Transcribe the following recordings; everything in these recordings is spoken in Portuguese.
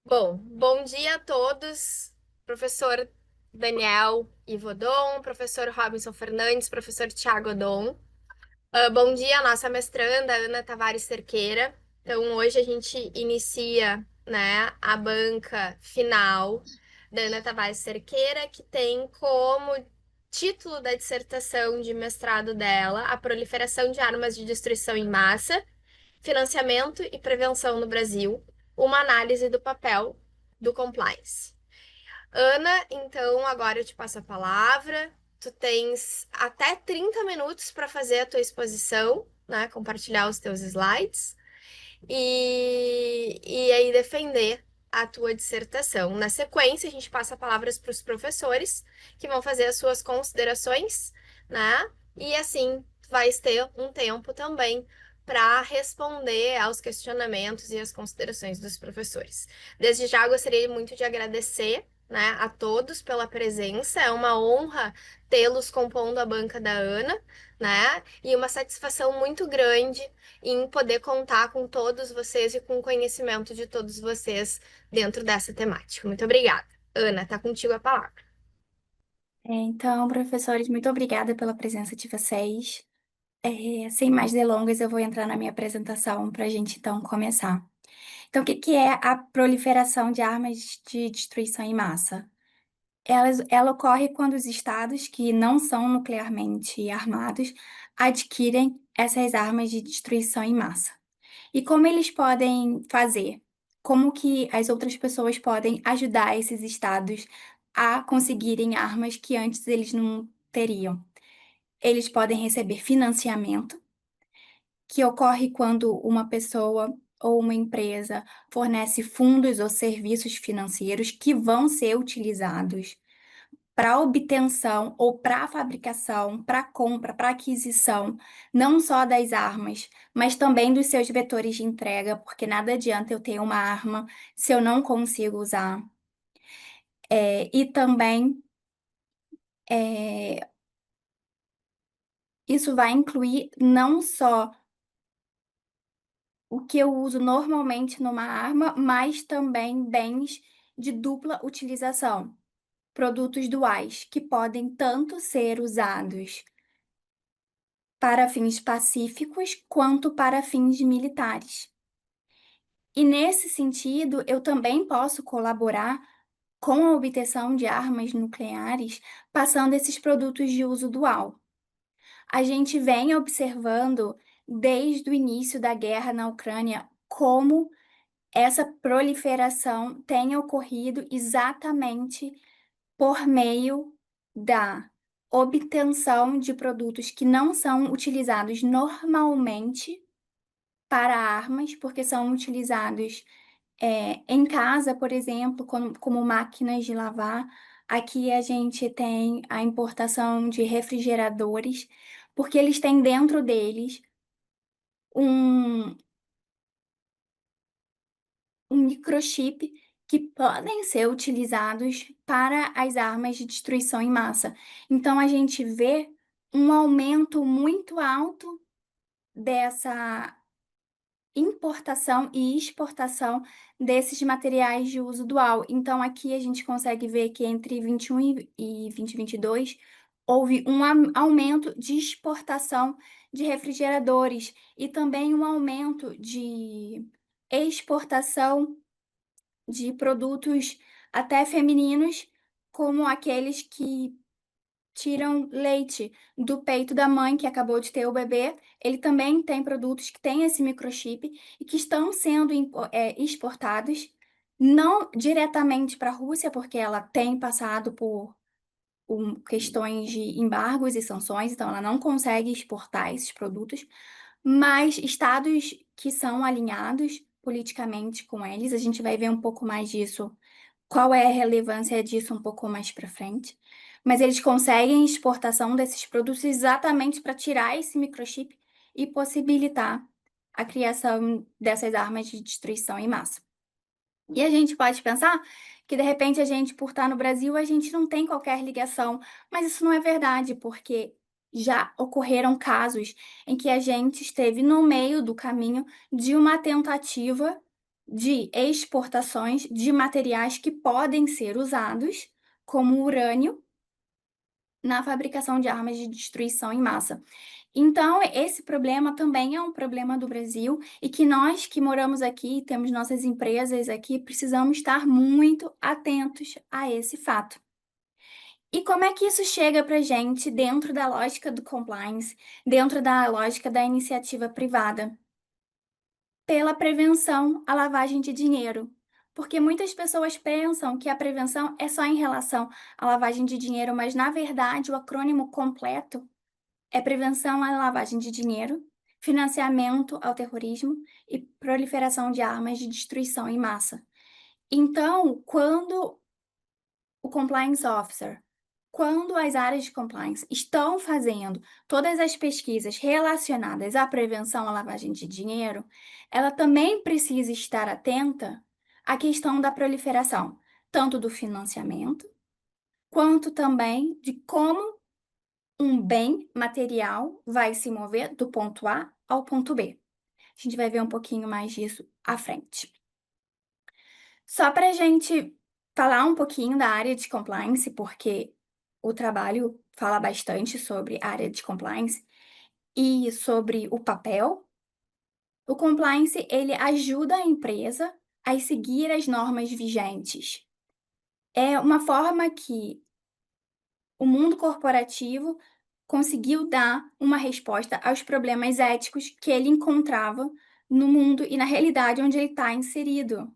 Bom dia a todos, professor Daniel Ivodon, professor Robinson Fernandes, professor Tiago Odon. Bom dia, nossa mestranda, Ana Tavares Cerqueira. Então, hoje a gente inicia, né, a banca final da Ana Tavares Cerqueira, que tem como título da dissertação de mestrado dela a proliferação de armas de destruição em massa, financiamento e prevenção no Brasil, uma análise do papel do compliance. Ana, então agora eu te passo a palavra. Tu tens até 30 minutos para fazer a tua exposição, né? Compartilhar os teus slides e aí defender a tua dissertação. Na sequência, a gente passa palavras para os professores que vão fazer as suas considerações, né? E assim vais ter um tempo também para responder aos questionamentos e às considerações dos professores. Desde já, gostaria muito de agradecer, né, a todos pela presença. É uma honra tê-los compondo a banca da Ana, né? E uma satisfação muito grande em poder contar com todos vocês e com o conhecimento de todos vocês dentro dessa temática. Muito obrigada. Ana, tá contigo a palavra. Então, professores, muito obrigada pela presença de vocês. Sem mais delongas, eu vou entrar na minha apresentação para a gente então começar. Então, o que que é a proliferação de armas de destruição em massa? Ela ocorre quando os estados que não são nuclearmente armados adquirem essas armas de destruição em massa. E como eles podem fazer? Como que as outras pessoas podem ajudar esses estados a conseguirem armas que antes eles não teriam? Eles podem receber financiamento, que ocorre quando uma pessoa ou uma empresa fornece fundos ou serviços financeiros que vão ser utilizados para obtenção ou para fabricação, para compra, para aquisição, não só das armas, mas também dos seus vetores de entrega, porque nada adianta eu ter uma arma se eu não consigo usar. E também é, isso vai incluir não só o que eu uso normalmente numa arma, mas também bens de dupla utilização, produtos duais, que podem tanto ser usados para fins pacíficos quanto para fins militares. E nesse sentido, eu também posso colaborar com a obtenção de armas nucleares passando esses produtos de uso dual. A gente vem observando desde o início da guerra na Ucrânia como essa proliferação tem ocorrido exatamente por meio da obtenção de produtos que não são utilizados normalmente para armas, porque são utilizados em casa, por exemplo, como máquinas de lavar. Aqui a gente tem a importação de refrigeradores, porque eles têm dentro deles um, um microchip que podem ser utilizados para as armas de destruição em massa. Então a gente vê um aumento muito alto dessa importação e exportação desses materiais de uso dual. Então, aqui a gente consegue ver que entre 21 e 2022 houve um aumento de exportação de refrigeradores e também um aumento de exportação de produtos até femininos, como aqueles que tiram leite do peito da mãe que acabou de ter o bebê. Ele também tem produtos que têm esse microchip e que estão sendo exportados, não diretamente para a Rússia, porque ela tem passado por questões de embargos e sanções, então ela não consegue exportar esses produtos, mas estados que são alinhados politicamente com eles, a gente vai ver um pouco mais disso, qual é a relevância disso um pouco mais para frente. Mas eles conseguem exportação desses produtos exatamente para tirar esse microchip e possibilitar a criação dessas armas de destruição em massa. E a gente pode pensar que, de repente, a gente, por estar no Brasil, a gente não tem qualquer ligação, mas isso não é verdade, porque já ocorreram casos em que a gente esteve no meio do caminho de uma tentativa de exportações de materiais que podem ser usados, como urânio, na fabricação de armas de destruição em massa. Então, esse problema também é um problema do Brasil e que nós que moramos aqui, temos nossas empresas aqui, precisamos estar muito atentos a esse fato. E como é que isso chega para gente dentro da lógica do compliance, dentro da lógica da iniciativa privada? Pela prevenção à lavagem de dinheiro. Porque muitas pessoas pensam que a prevenção é só em relação à lavagem de dinheiro, mas na verdade o acrônimo completo é prevenção à lavagem de dinheiro, financiamento ao terrorismo e proliferação de armas de destruição em massa. Então, quando o compliance officer, quando as áreas de compliance estão fazendo todas as pesquisas relacionadas à prevenção à lavagem de dinheiro, ela também precisa estar atenta à questão da proliferação, tanto do financiamento, quanto também de como um bem material vai se mover do ponto A ao ponto B. A gente vai ver um pouquinho mais disso à frente. Só para a gente falar um pouquinho da área de compliance, porque o trabalho fala bastante sobre a área de compliance e sobre o papel. O compliance, ele ajuda a empresa a seguir as normas vigentes. É uma forma que o mundo corporativo conseguiu dar uma resposta aos problemas éticos que ele encontrava no mundo e na realidade onde ele está inserido.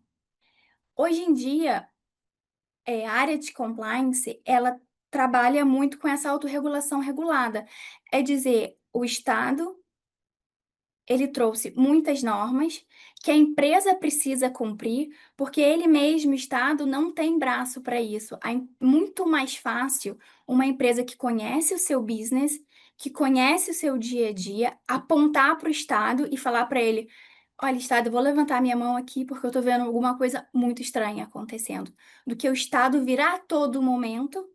Hoje em dia, a área de compliance, ela trabalha muito com essa autorregulação regulada. É dizer, o Estado, ele trouxe muitas normas que a empresa precisa cumprir, porque ele mesmo, o Estado, não tem braço para isso. Muito mais fácil uma empresa que conhece o seu business, que conhece o seu dia a dia, apontar para o Estado e falar para ele: olha, Estado, eu vou levantar minha mão aqui porque eu estou vendo alguma coisa muito estranha acontecendo. Do que o Estado virar a todo momento,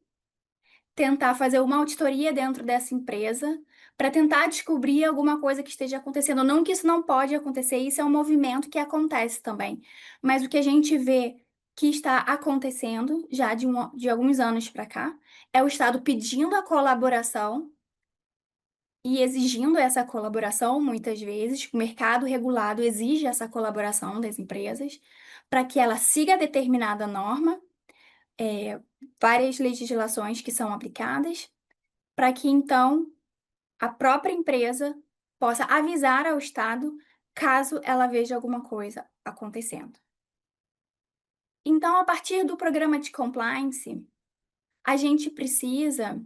tentar fazer uma auditoria dentro dessa empresa para tentar descobrir alguma coisa que esteja acontecendo. Não que isso não pode acontecer, isso é um movimento que acontece também. Mas o que a gente vê que está acontecendo já de alguns anos para cá é o Estado pedindo a colaboração e exigindo essa colaboração, muitas vezes, o mercado regulado exige essa colaboração das empresas para que ela siga determinada norma, várias legislações que são aplicadas, para que então a própria empresa possa avisar ao Estado caso ela veja alguma coisa acontecendo. Então, a partir do programa de compliance, a gente precisa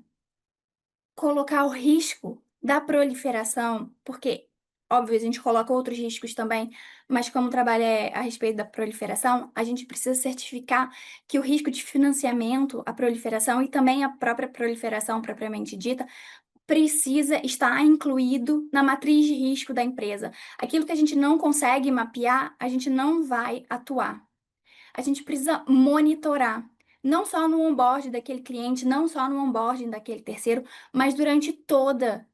colocar o risco da proliferação, porque, óbvio, a gente coloca outros riscos também, mas como o trabalho é a respeito da proliferação, a gente precisa certificar que o risco de financiamento à proliferação e também a própria proliferação propriamente dita precisa estar incluído na matriz de risco da empresa. Aquilo que a gente não consegue mapear, a gente não vai atuar. A gente precisa monitorar, não só no onboard daquele cliente, não só no onboarding daquele terceiro, mas durante toda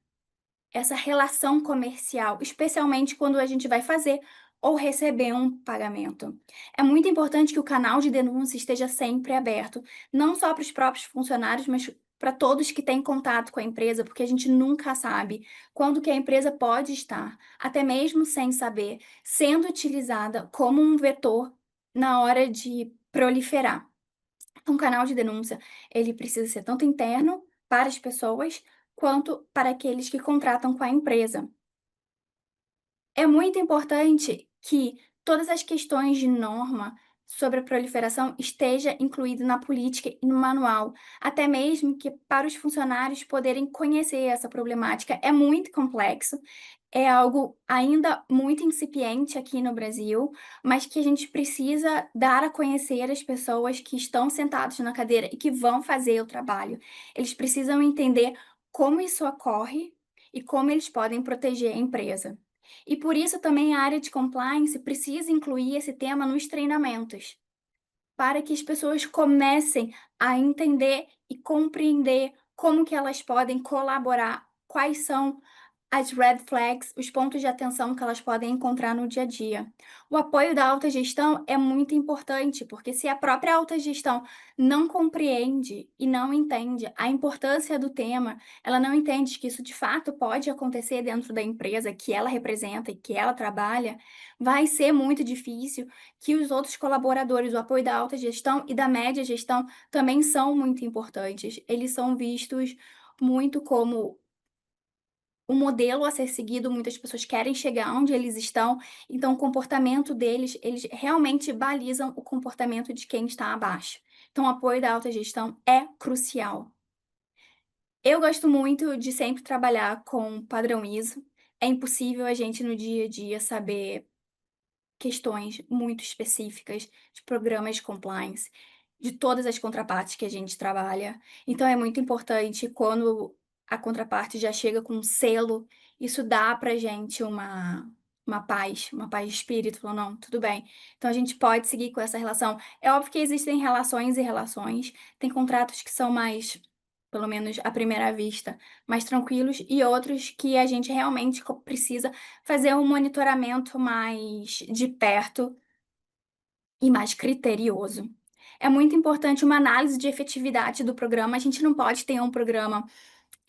essa relação comercial, especialmente quando a gente vai fazer ou receber um pagamento. É muito importante que o canal de denúncia esteja sempre aberto, não só para os próprios funcionários, mas para todos que têm contato com a empresa, porque a gente nunca sabe quando que a empresa pode estar, até mesmo sem saber, sendo utilizada como um vetor na hora de proliferar. Um canal de denúncia, ele precisa ser tanto interno para as pessoas, quanto para aqueles que contratam com a empresa. É muito importante que todas as questões de norma sobre a proliferação esteja incluído na política e no manual, até mesmo que para os funcionários poderem conhecer essa problemática. É muito complexo, é algo ainda muito incipiente aqui no Brasil, mas que a gente precisa dar a conhecer as pessoas que estão sentadas na cadeira e que vão fazer o trabalho. Eles precisam entender como isso ocorre e como eles podem proteger a empresa. E por isso também a área de compliance precisa incluir esse tema nos treinamentos, para que as pessoas comecem a entender e compreender como que elas podem colaborar, quais são as red flags, os pontos de atenção que elas podem encontrar no dia a dia. O apoio da autogestão é muito importante, porque se a própria autogestão não compreende e não entende a importância do tema, ela não entende que isso de fato pode acontecer dentro da empresa que ela representa e que ela trabalha, vai ser muito difícil que os outros colaboradores, o apoio da autogestão e da média gestão também são muito importantes. Eles são vistos muito como o modelo a ser seguido, muitas pessoas querem chegar onde eles estão, então o comportamento deles, eles realmente balizam o comportamento de quem está abaixo. Então o apoio da autogestão é crucial. Eu gosto muito de sempre trabalhar com padrão ISO. É impossível a gente no dia a dia saber questões muito específicas de programas de compliance, de todas as contrapartes que a gente trabalha. Então é muito importante quando a contraparte já chega com um selo, isso dá pra gente uma paz de espírito, falou: "Não, tudo bem". Então a gente pode seguir com essa relação. É óbvio que existem relações e relações, tem contratos que são mais, pelo menos à primeira vista, mais tranquilos e outros que a gente realmente precisa fazer um monitoramento mais de perto e mais criterioso. É muito importante uma análise de efetividade do programa, a gente não pode ter um programa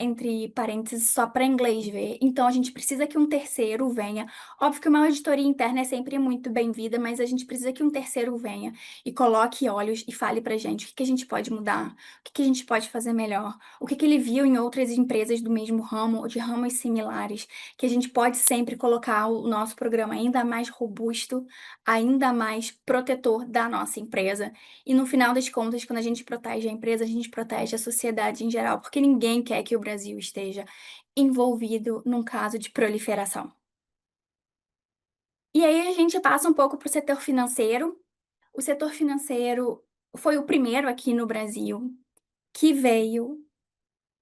entre parênteses, só para inglês ver. Então a gente precisa que um terceiro venha. Óbvio que uma auditoria interna é sempre muito bem-vinda, mas a gente precisa que um terceiro venha e coloque olhos e fale pra gente o que que a gente pode mudar, o que que a gente pode fazer melhor, o que que ele viu em outras empresas do mesmo ramo ou de ramos similares, que a gente pode sempre colocar o nosso programa ainda mais robusto, ainda mais protetor da nossa empresa. E no final das contas, quando a gente protege a empresa, a gente protege a sociedade em geral, porque ninguém quer que o Brasil esteja envolvido num caso de proliferação. E aí a gente passa um pouco para o setor financeiro. O setor financeiro foi o primeiro aqui no Brasil que veio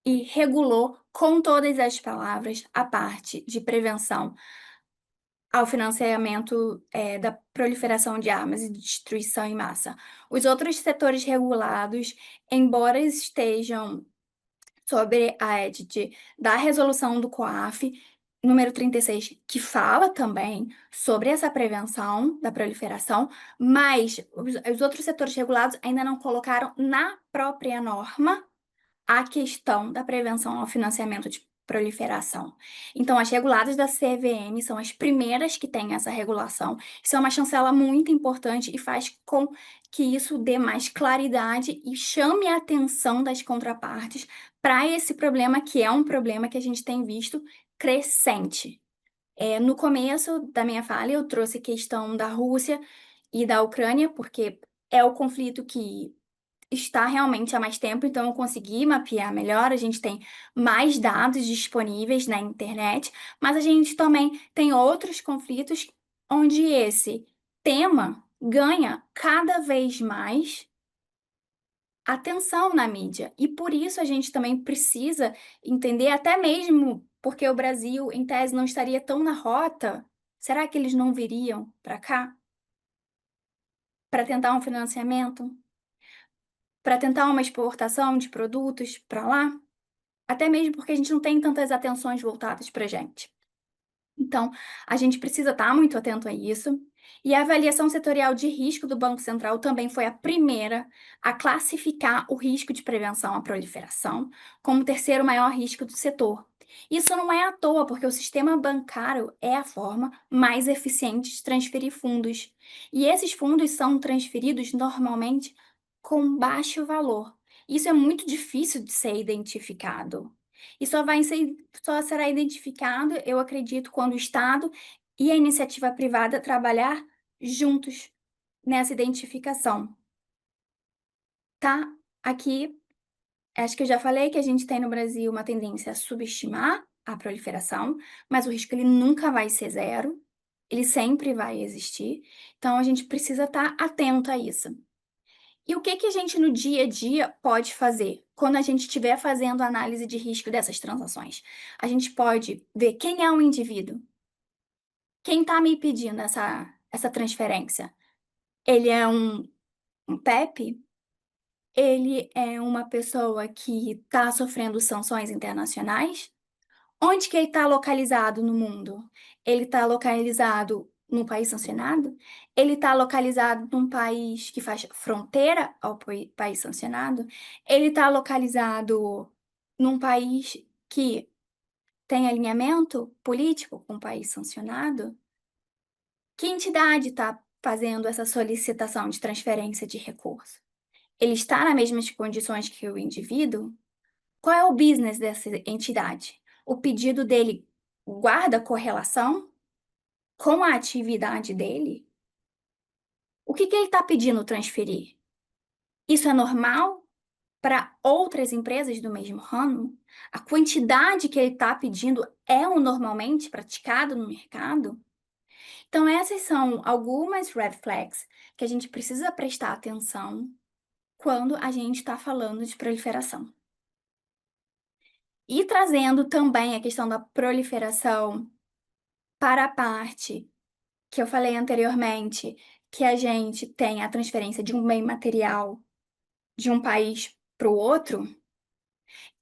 e regulou com todas as palavras a parte de prevenção ao financiamento, da proliferação de armas e de destruição em massa. Os outros setores regulados, embora estejam sobre a égide da resolução do COAF, número 36, que fala também sobre essa prevenção da proliferação, mas os outros setores regulados ainda não colocaram na própria norma a questão da prevenção ao financiamento de proliferação. Então, as reguladas da CVM são as primeiras que têm essa regulação. Isso é uma chancela muito importante e faz com que isso dê mais claridade e chame a atenção das contrapartes para esse problema, que é um problema que a gente tem visto crescente. No começo da minha fala, eu trouxe questão da Rússia e da Ucrânia, porque é o conflito que está realmente há mais tempo, então eu consegui mapear melhor, a gente tem mais dados disponíveis na internet, mas a gente também tem outros conflitos onde esse tema ganha cada vez mais atenção na mídia. E por isso a gente também precisa entender, até mesmo porque o Brasil, em tese, não estaria tão na rota, será que eles não viriam para cá para tentar um financiamento? Para tentar uma exportação de produtos para lá? Até mesmo porque a gente não tem tantas atenções voltadas para gente. Então, a gente precisa estar muito atento a isso. E a avaliação setorial de risco do Banco Central também foi a primeira a classificar o risco de prevenção à proliferação como o terceiro maior risco do setor. Isso não é à toa, porque o sistema bancário é a forma mais eficiente de transferir fundos. E esses fundos são transferidos normalmente com baixo valor. Isso é muito difícil de ser identificado. E só será identificado, eu acredito, quando o Estado e a iniciativa privada trabalhar juntos nessa identificação, tá? Aqui, acho que eu já falei que a gente tem no Brasil uma tendência a subestimar a proliferação, mas o risco ele nunca vai ser zero, ele sempre vai existir, então a gente precisa estar atento a isso. E o que que a gente no dia a dia pode fazer quando a gente estiver fazendo análise de risco dessas transações? A gente pode ver quem é o indivíduo, quem está me pedindo essa transferência. Ele é um PEP? Ele é uma pessoa que está sofrendo sanções internacionais? Onde que ele está localizado no mundo? Ele está localizado num país sancionado? Ele está localizado num país que faz fronteira ao país sancionado? Ele está localizado num país que tem alinhamento político com o país sancionado? Que entidade está fazendo essa solicitação de transferência de recurso? Ele está nas mesmas condições que o indivíduo? Qual é o business dessa entidade? O pedido dele guarda correlação com a atividade dele? O que que ele está pedindo transferir? Isso é normal para outras empresas do mesmo ramo? A quantidade que ele está pedindo é o normalmente praticado no mercado? Então, essas são algumas red flags que a gente precisa prestar atenção quando a gente está falando de proliferação. E trazendo também a questão da proliferação para a parte que eu falei anteriormente, que a gente tem a transferência de um bem material de um país para o outro,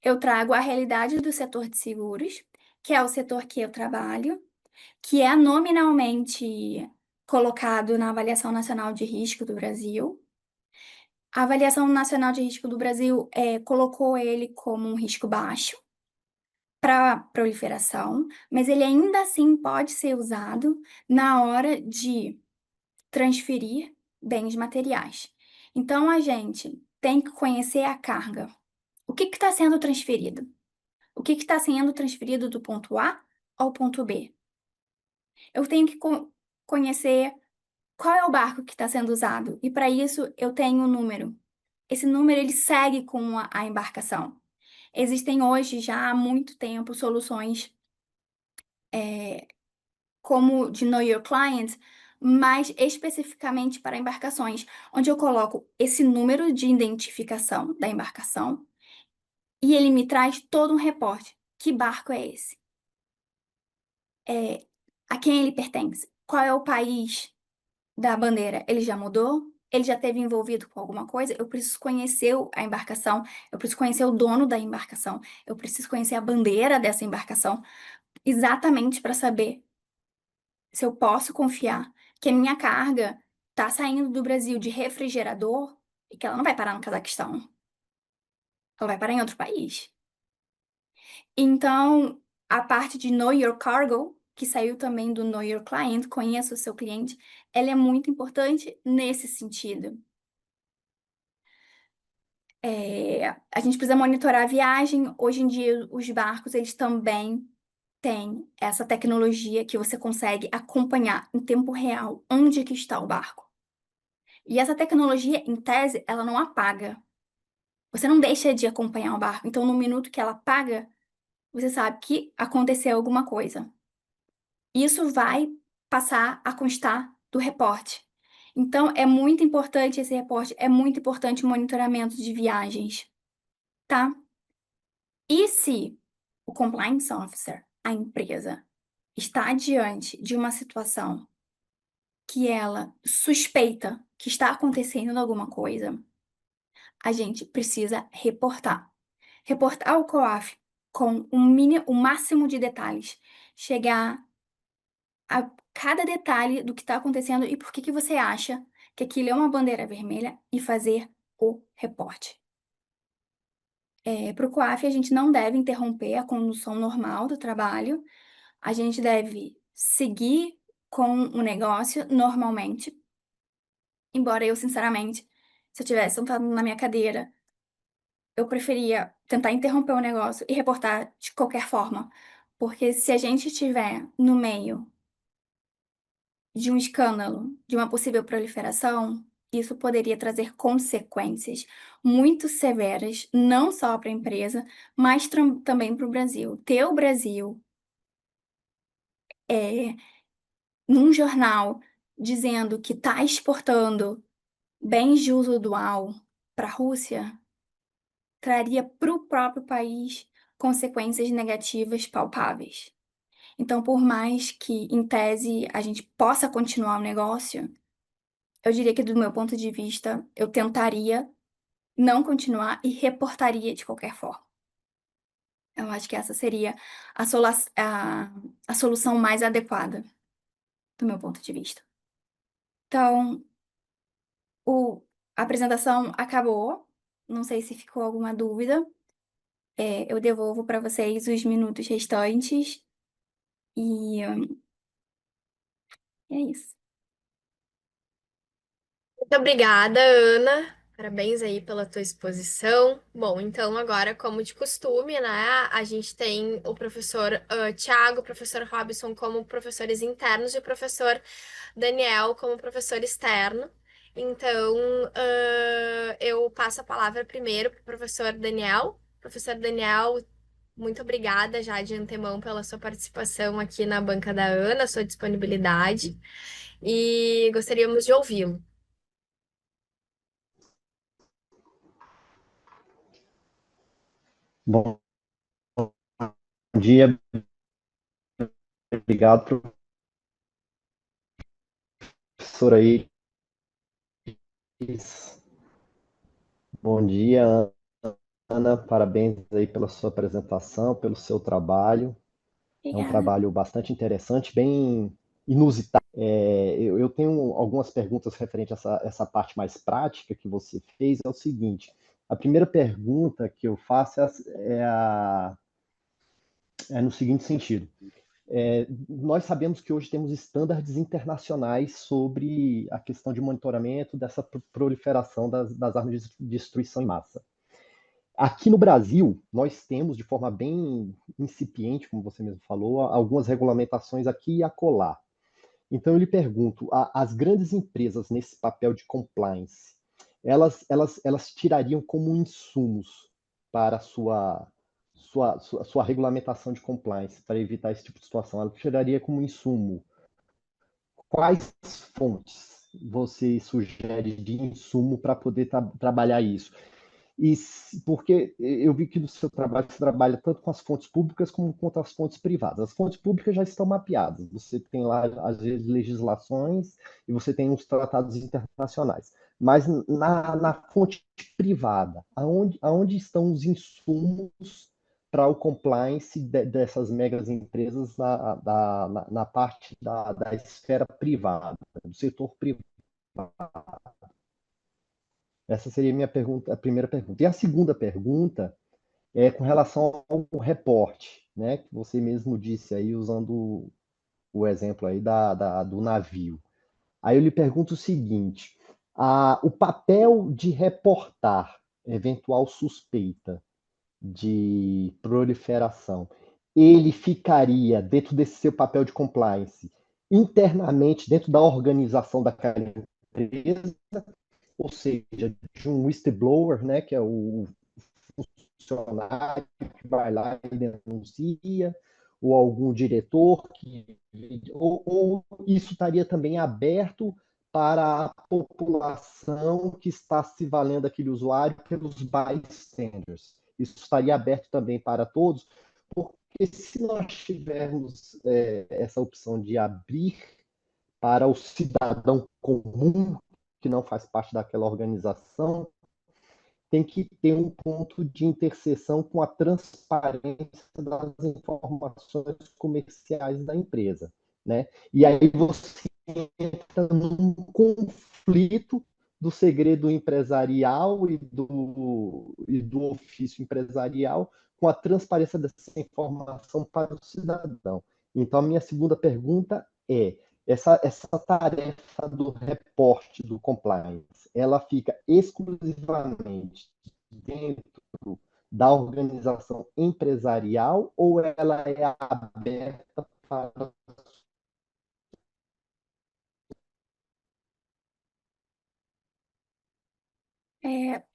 eu trago a realidade do setor de seguros, que é o setor que eu trabalho, que é nominalmente colocado na Avaliação Nacional de Risco do Brasil. A Avaliação Nacional de Risco do Brasil colocou ele como um risco baixo para proliferação, mas ele ainda assim pode ser usado na hora de transferir bens materiais. Então, a gente tem que conhecer a carga. O que está sendo transferido? O que está sendo transferido do ponto A ao ponto B? Eu tenho que conhecer qual é o barco que está sendo usado, e para isso eu tenho um número. Esse número ele segue com a embarcação. Existem hoje, já há muito tempo, soluções como de Know Your Client, mas especificamente para embarcações, onde eu coloco esse número de identificação da embarcação e ele me traz todo um reporte. Que barco é esse? A quem ele pertence? Qual é o país da bandeira? Ele já mudou? Ele já esteve envolvido com alguma coisa? Eu preciso conhecer a embarcação, eu preciso conhecer o dono da embarcação, eu preciso conhecer a bandeira dessa embarcação, exatamente para saber se eu posso confiar que a minha carga está saindo do Brasil de refrigerador e que ela não vai parar no Cazaquistão, ela vai parar em outro país. Então, a parte de Know Your Cargo, que saiu também do Know Your Client, conheça o seu cliente, ela é muito importante nesse sentido. A gente precisa monitorar a viagem. Hoje em dia, os barcos, eles também têm essa tecnologia que você consegue acompanhar em tempo real onde que está o barco. E essa tecnologia, em tese, ela não apaga. Você não deixa de acompanhar o barco. Então, no minuto que ela apaga, você sabe que aconteceu alguma coisa. Isso vai passar a constar do reporte. Então, é muito importante esse reporte, é muito importante o monitoramento de viagens, tá? E se o compliance officer, a empresa, está diante de uma situação que ela suspeita que está acontecendo alguma coisa, a gente precisa reportar. Reportar ao COAF com o máximo de detalhes. Chegar a cada detalhe do que está acontecendo e por que que você acha que aquilo é uma bandeira vermelha e fazer o reporte. Para o COAF, a gente não deve interromper a condução normal do trabalho, a gente deve seguir com o negócio normalmente, embora eu, sinceramente, se eu tivesse sentado na minha cadeira, eu preferia tentar interromper o negócio e reportar de qualquer forma, porque se a gente estiver no meio de um escândalo, de uma possível proliferação, isso poderia trazer consequências muito severas, não só para a empresa, mas também para o Brasil. Ter o Brasil é, num jornal dizendo que está exportando bens de uso dual para a Rússia traria para o próprio país consequências negativas palpáveis. Então, por mais que, em tese, a gente possa continuar o negócio, eu diria que, do meu ponto de vista, eu tentaria não continuar e reportaria de qualquer forma. Eu acho que essa seria a solução mais adequada, do meu ponto de vista. Então, a apresentação acabou. Não sei se ficou alguma dúvida. Eu devolvo para vocês os minutos restantes. E é isso. Muito obrigada, Ana. Parabéns aí pela tua exposição. Bom, então agora, como de costume, né, a gente tem o professor Tiago, o professor Robson como professores internos e o professor Daniel como professor externo. Então, eu passo a palavra primeiro para o professor Daniel. Professor Daniel, muito obrigada já de antemão pela sua participação aqui na banca da Ana, sua disponibilidade, e gostaríamos de ouvi-lo. Bom dia, obrigado, professor aí. Bom dia, Ana, parabéns aí pela sua apresentação, pelo seu trabalho. É um Obrigada. trabalho bastante interessante, bem inusitado. Eu tenho algumas perguntas referentes a essa parte mais prática que você fez. É o seguinte: a primeira pergunta que eu faço é no seguinte sentido. Nós sabemos que hoje temos estándares internacionais sobre a questão de monitoramento dessa proliferação das armas de destruição em massa. Aqui no Brasil, nós temos, de forma bem incipiente, como você mesmo falou, algumas regulamentações aqui e acolá. Então, eu lhe pergunto, as grandes empresas nesse papel de compliance, elas tirariam como insumos para a sua regulamentação de compliance, para evitar esse tipo de situação? Ela tiraria como insumo quais fontes você sugere de insumo para poder trabalhar isso? Porque eu vi que no seu trabalho você trabalha tanto com as fontes públicas como com as fontes privadas. As fontes públicas já estão mapeadas. Você tem lá, às vezes, legislações e você tem os tratados internacionais. Mas na fonte privada, aonde estão os insumos para o compliance dessas megas empresas na parte da esfera privada, do setor privado? Essa seria a minha pergunta, a primeira pergunta. E a segunda pergunta é com relação ao reporte, né? Que você mesmo disse aí, usando o exemplo aí do navio. Aí eu lhe pergunto o seguinte: o papel de reportar eventual suspeita de proliferação, ele ficaria dentro desse seu papel de compliance internamente dentro da organização daquela empresa, ou seja, de um whistleblower, né, que é o funcionário que vai lá e denuncia, ou algum diretor ou isso estaria também aberto para a população que está se valendo daquele usuário pelos bystanders. Isso estaria aberto também para todos, porque se nós tivermos essa opção de abrir para o cidadão comum que não faz parte daquela organização, tem que ter um ponto de interseção com a transparência das informações comerciais da empresa, né? E aí você entra num conflito do segredo empresarial e do ofício empresarial com a transparência dessa informação para o cidadão. Então, a minha segunda pergunta é: essa tarefa do reporte do compliance, ela fica exclusivamente dentro da organização empresarial ou ela é aberta para...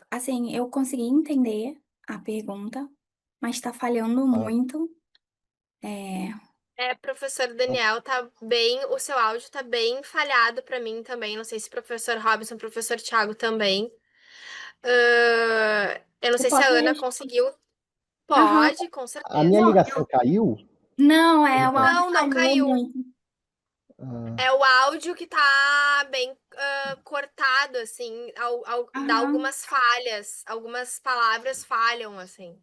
Assim, eu consegui entender a pergunta, mas está falhando muito. É, Professor Daniel, o seu áudio tá bem falhado para mim também. Não sei se o professor Robson, o professor Thiago também. Eu não eu sei se a posso Ana responder. conseguiu. Aham. Pode, com A minha certeza. Não, ligação caiu? não, o áudio Não, não falhou caiu. muito. É o áudio que tá bem cortado, assim, dá Aham. algumas falhas, algumas palavras falham, assim.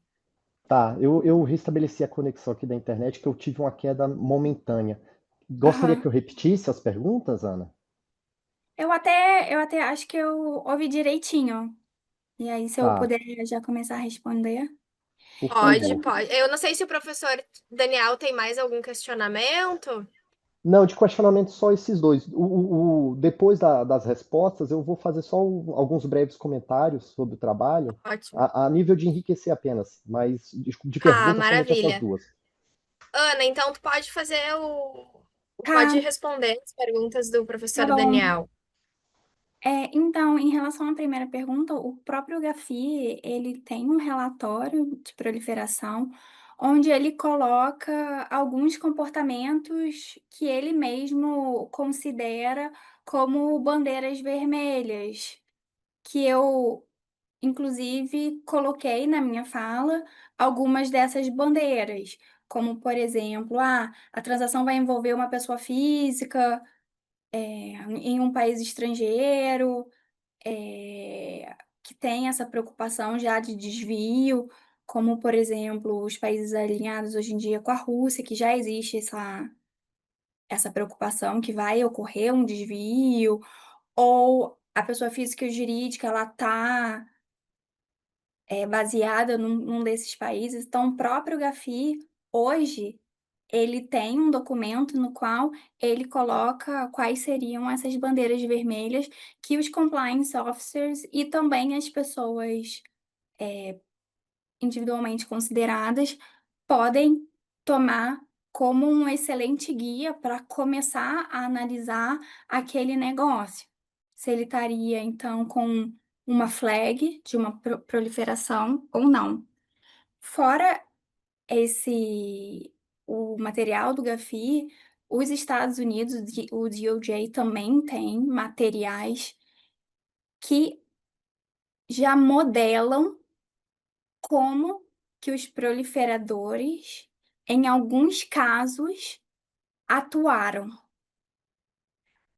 Tá, eu restabeleci a conexão aqui da internet, que eu tive uma queda momentânea. Gostaria que Aham. eu repetisse as perguntas, Ana? Eu até acho que eu ouvi direitinho. E aí, se eu Tá, puder já começar a responder. por Pode, favor. pode. Eu não sei se o professor Daniel tem mais algum questionamento. Não, de questionamento só esses dois. Depois das respostas, eu vou fazer só alguns breves comentários sobre o trabalho, Ótimo. a nível de enriquecer apenas, mas de Ah, perguntas somente essas maravilha. duas. Ana, então tu pode fazer Tá, pode responder as perguntas do tá professor bom. Daniel. Então, em relação à primeira pergunta, o próprio Gafi, ele tem um relatório de proliferação onde ele coloca alguns comportamentos que ele mesmo considera como bandeiras vermelhas, que eu, inclusive, coloquei na minha fala algumas dessas bandeiras, como, por exemplo, a transação vai envolver uma pessoa física, em um país estrangeiro, que tem essa preocupação já de desvio, como, por exemplo, os países alinhados hoje em dia com a Rússia, que já existe essa preocupação que vai ocorrer um desvio, ou a pessoa física ou jurídica ela está baseada num desses países. Então, o próprio Gafi, hoje, ele tem um documento no qual ele coloca quais seriam essas bandeiras vermelhas que os compliance officers e também as pessoas individualmente consideradas podem tomar como um excelente guia para começar a analisar aquele negócio. Se ele estaria, então, com uma flag de uma proliferação ou não. Fora esse o material do Gafi, os Estados Unidos, o DOJ também tem materiais que já modelam como que os proliferadores, em alguns casos, atuaram.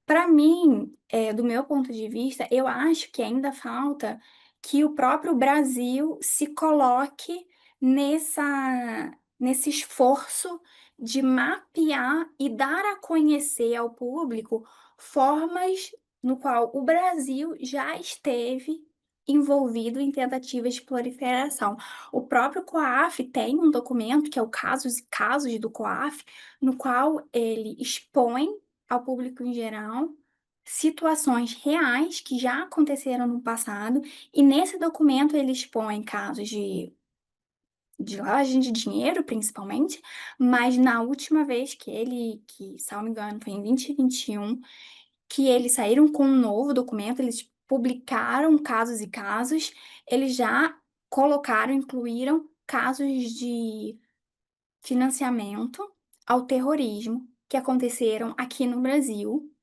Para mim, do meu ponto de vista, eu acho que ainda falta que o próprio Brasil se coloque nesse esforço de mapear e dar a conhecer ao público formas no qual o Brasil já esteve envolvido em tentativas de proliferação. O próprio COAF tem um documento, que é o Casos e Casos do COAF, no qual ele expõe ao público em geral situações reais que já aconteceram no passado, e nesse documento ele expõe casos de lavagem de dinheiro, principalmente, mas na última vez que, se não me engano, foi em 2021, que eles saíram com um novo documento, eles publicaram casos e casos, eles já colocaram, incluíram casos de financiamento ao terrorismo que aconteceram aqui no Brasil.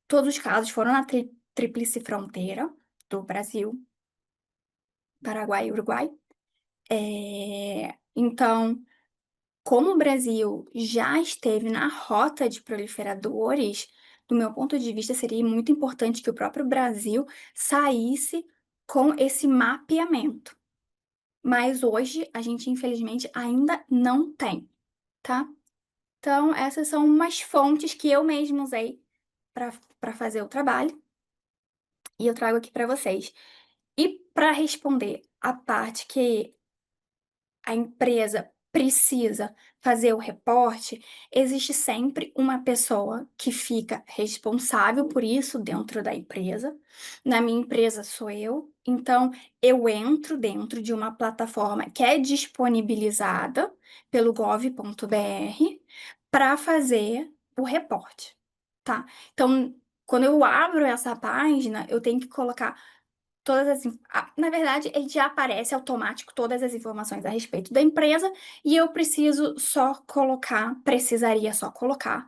Todos os casos foram na tríplice fronteira do Brasil, Paraguai e Uruguai. Então, como o Brasil já esteve na rota de proliferadores, do meu ponto de vista, seria muito importante que o próprio Brasil saísse com esse mapeamento. Mas hoje a gente, infelizmente, ainda não tem, tá? Então, essas são umas fontes que eu mesma usei para fazer o trabalho e eu trago aqui para vocês. E para responder a parte que a empresa precisa fazer o reporte, existe sempre uma pessoa que fica responsável por isso dentro da empresa. Na minha empresa sou eu, então eu entro dentro de uma plataforma que é disponibilizada pelo gov.br para fazer o reporte, tá? Então, quando eu abro essa página, eu tenho que colocar na verdade, ele já aparece automático todas as informações a respeito da empresa e eu precisaria só colocar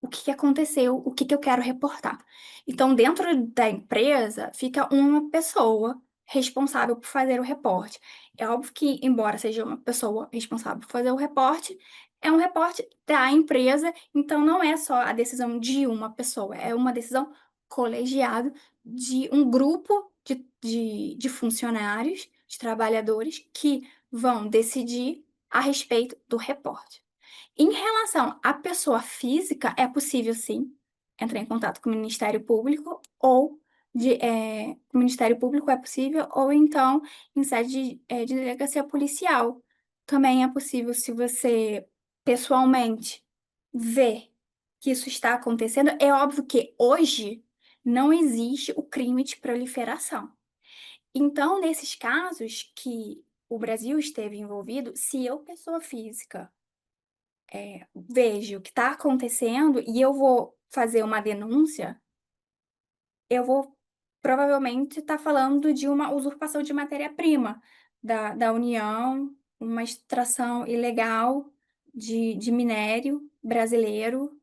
o que que aconteceu, o que que eu quero reportar. Então, dentro da empresa, fica uma pessoa responsável por fazer o reporte. É óbvio que, embora seja uma pessoa responsável por fazer o reporte, é um reporte da empresa, então não é só a decisão de uma pessoa, é uma decisão colegiada de um grupo de funcionários, de trabalhadores, que vão decidir a respeito do reporte. Em relação à pessoa física, é possível, sim, entrar em contato com o Ministério Público o Ministério Público é possível, ou então em sede de delegacia policial. Também é possível se você pessoalmente vê que isso está acontecendo. É óbvio que hoje não existe o crime de proliferação. Então, nesses casos que o Brasil esteve envolvido, se eu, pessoa física, vejo o que está acontecendo e eu vou fazer uma denúncia, eu vou provavelmente estar falando de uma usurpação de matéria-prima da União, uma extração ilegal de minério brasileiro,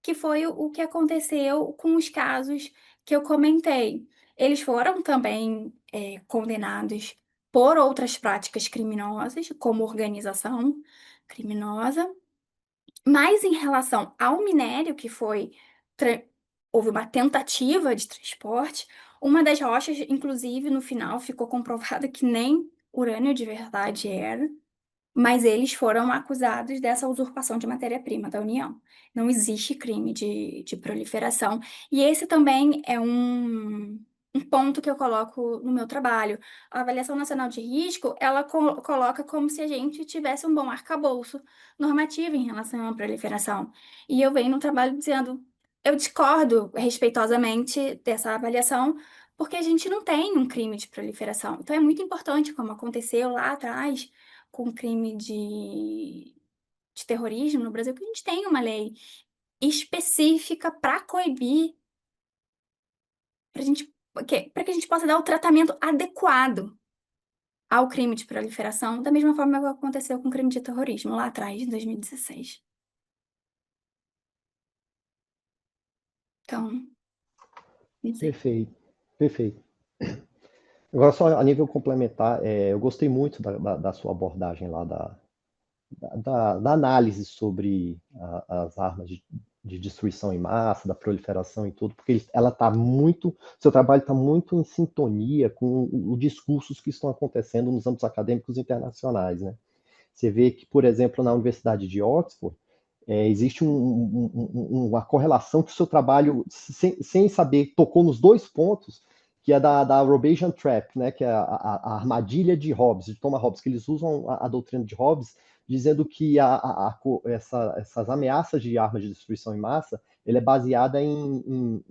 que foi o que aconteceu com os casos que eu comentei. Eles foram também condenados por outras práticas criminosas, como organização criminosa, mas em relação ao minério, que houve uma tentativa de transporte, uma das rochas, inclusive, no final ficou comprovado que nem urânio de verdade era, mas eles foram acusados dessa usurpação de matéria-prima da União. Não existe crime de proliferação. E esse também é um ponto que eu coloco no meu trabalho. A Avaliação Nacional de Risco, ela coloca como se a gente tivesse um bom arcabouço normativo em relação à proliferação. E eu venho no trabalho dizendo, eu discordo respeitosamente dessa avaliação, porque a gente não tem um crime de proliferação. Então é muito importante, como aconteceu lá atrás, com crime de terrorismo no Brasil, que a gente tem uma lei específica para coibir, para que a gente possa dar o tratamento adequado ao crime de proliferação, da mesma forma que aconteceu com o crime de terrorismo lá atrás, em 2016. Então, não sei. Perfeito, perfeito. Agora, só a nível complementar, eu gostei muito da sua abordagem lá da análise sobre as armas de destruição em massa, da proliferação e tudo, porque ela está muito, seu trabalho está muito em sintonia com os discursos que estão acontecendo nos âmbitos acadêmicos internacionais, né? Você vê que, por exemplo, na Universidade de Oxford, existe uma correlação que o seu trabalho, sem saber, tocou nos dois pontos, que é da Robesian Trap, né, que é a armadilha de Hobbes, de Thomas Hobbes, que eles usam a doutrina de Hobbes, dizendo que essas ameaças de armas de destruição em massa, ele é baseada em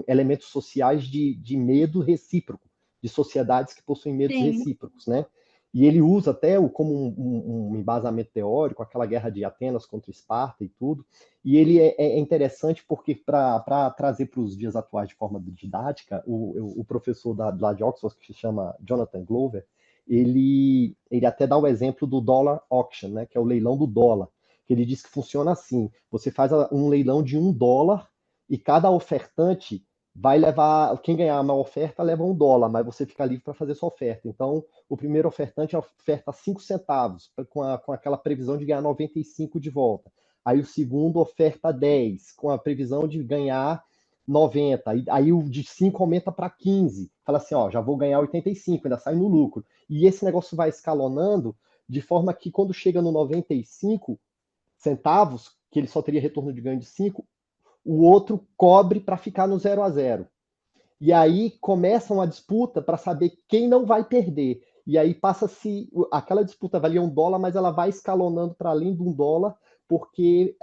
elementos sociais de medo recíproco, de sociedades que possuem medos Sim, recíprocos, né? E ele usa até como um embasamento teórico, aquela guerra de Atenas contra Esparta e tudo. E ele é interessante porque, para trazer para os dias atuais de forma didática, o professor lá de Oxford, que se chama Jonathan Glover, ele até dá o exemplo do dollar auction, né, que é o leilão do dólar, que ele diz que funciona assim: você faz um leilão de $1 e cada ofertante vai levar, quem ganhar a maior oferta leva $1, mas você fica livre para fazer sua oferta. Então, o primeiro ofertante oferta 5 centavos, com aquela previsão de ganhar 95 de volta. Aí o segundo oferta 10, com a previsão de ganhar 90. Aí o de 5 aumenta para 15. Fala assim, ó, já vou ganhar 85, ainda sai no lucro. E esse negócio vai escalonando de forma que quando chega no 95 centavos, que ele só teria retorno de ganho de 5, o outro cobre para ficar no 0-0. E aí começa uma disputa para saber quem não vai perder. E aí passa-se. Aquela disputa valia $1, mas ela vai escalonando para além de $1, porque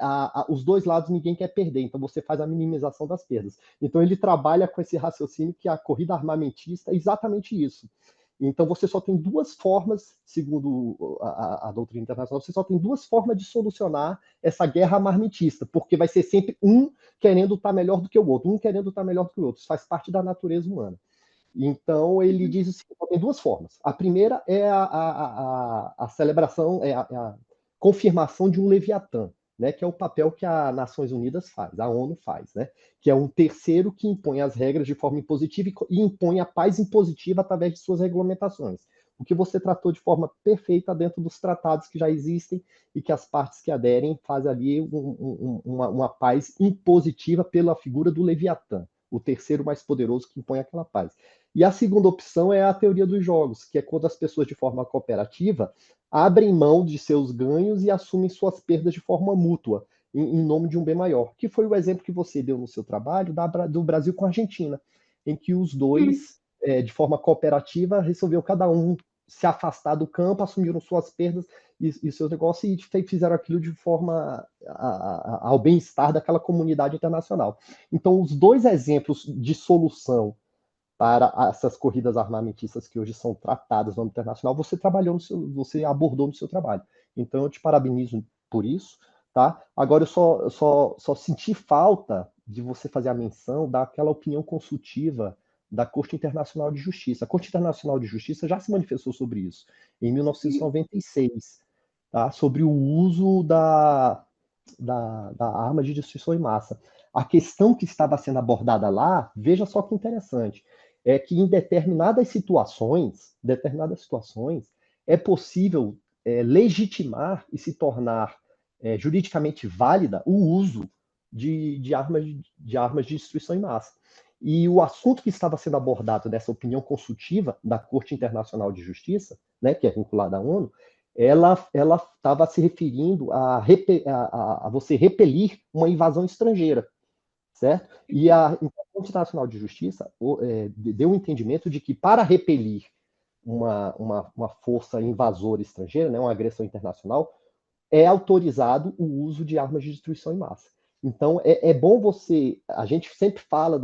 os dois lados ninguém quer perder. Então você faz a minimização das perdas. Então ele trabalha com esse raciocínio que a corrida armamentista é exatamente isso. Então você só tem duas formas, segundo a doutrina internacional, você só tem duas formas de solucionar essa guerra armamentista, porque vai ser sempre um querendo estar melhor do que o outro, um querendo estar melhor do que o outro. Isso faz parte da natureza humana. Então ele diz assim, tem duas formas. A primeira é a celebração, a confirmação de um Leviatã, né, que é o papel que as Nações Unidas faz, a ONU faz, né, que é um terceiro que impõe as regras de forma impositiva e impõe a paz impositiva através de suas regulamentações. O que você tratou de forma perfeita dentro dos tratados que já existem e que as partes que aderem fazem ali uma paz impositiva pela figura do Leviatã, o terceiro mais poderoso que impõe aquela paz. E a segunda opção é a teoria dos jogos, que é quando as pessoas, de forma cooperativa, abrem mão de seus ganhos e assumem suas perdas de forma mútua, em nome de um bem maior, que foi o exemplo que você deu no seu trabalho do Brasil com a Argentina, em que os dois, de forma cooperativa, resolveu cada um se afastar do campo, assumiram suas perdas e seus negócios e fizeram aquilo de forma ao bem-estar daquela comunidade internacional. Então, os dois exemplos de solução para essas corridas armamentistas que hoje são tratadas no âmbito internacional, você abordou no seu trabalho. Então, eu te parabenizo por isso, tá? Agora, eu só senti falta de você fazer a menção daquela opinião consultiva da Corte Internacional de Justiça. A Corte Internacional de Justiça já se manifestou sobre isso, em 1996, tá? Sobre o uso da arma de destruição em massa. A questão que estava sendo abordada lá, veja só que interessante, é que em determinadas situações, é possível legitimar e se tornar juridicamente válida o uso de armas de destruição em massa. E o assunto que estava sendo abordado nessa opinião consultiva da Corte Internacional de Justiça, né, que é vinculada à ONU, ela estava se referindo a você repelir uma invasão estrangeira, certo? E a Corte Internacional de Justiça deu um entendimento de que para repelir uma força invasora estrangeira, né, uma agressão internacional, é autorizado o uso de armas de destruição em massa. Então, é bom a gente sempre fala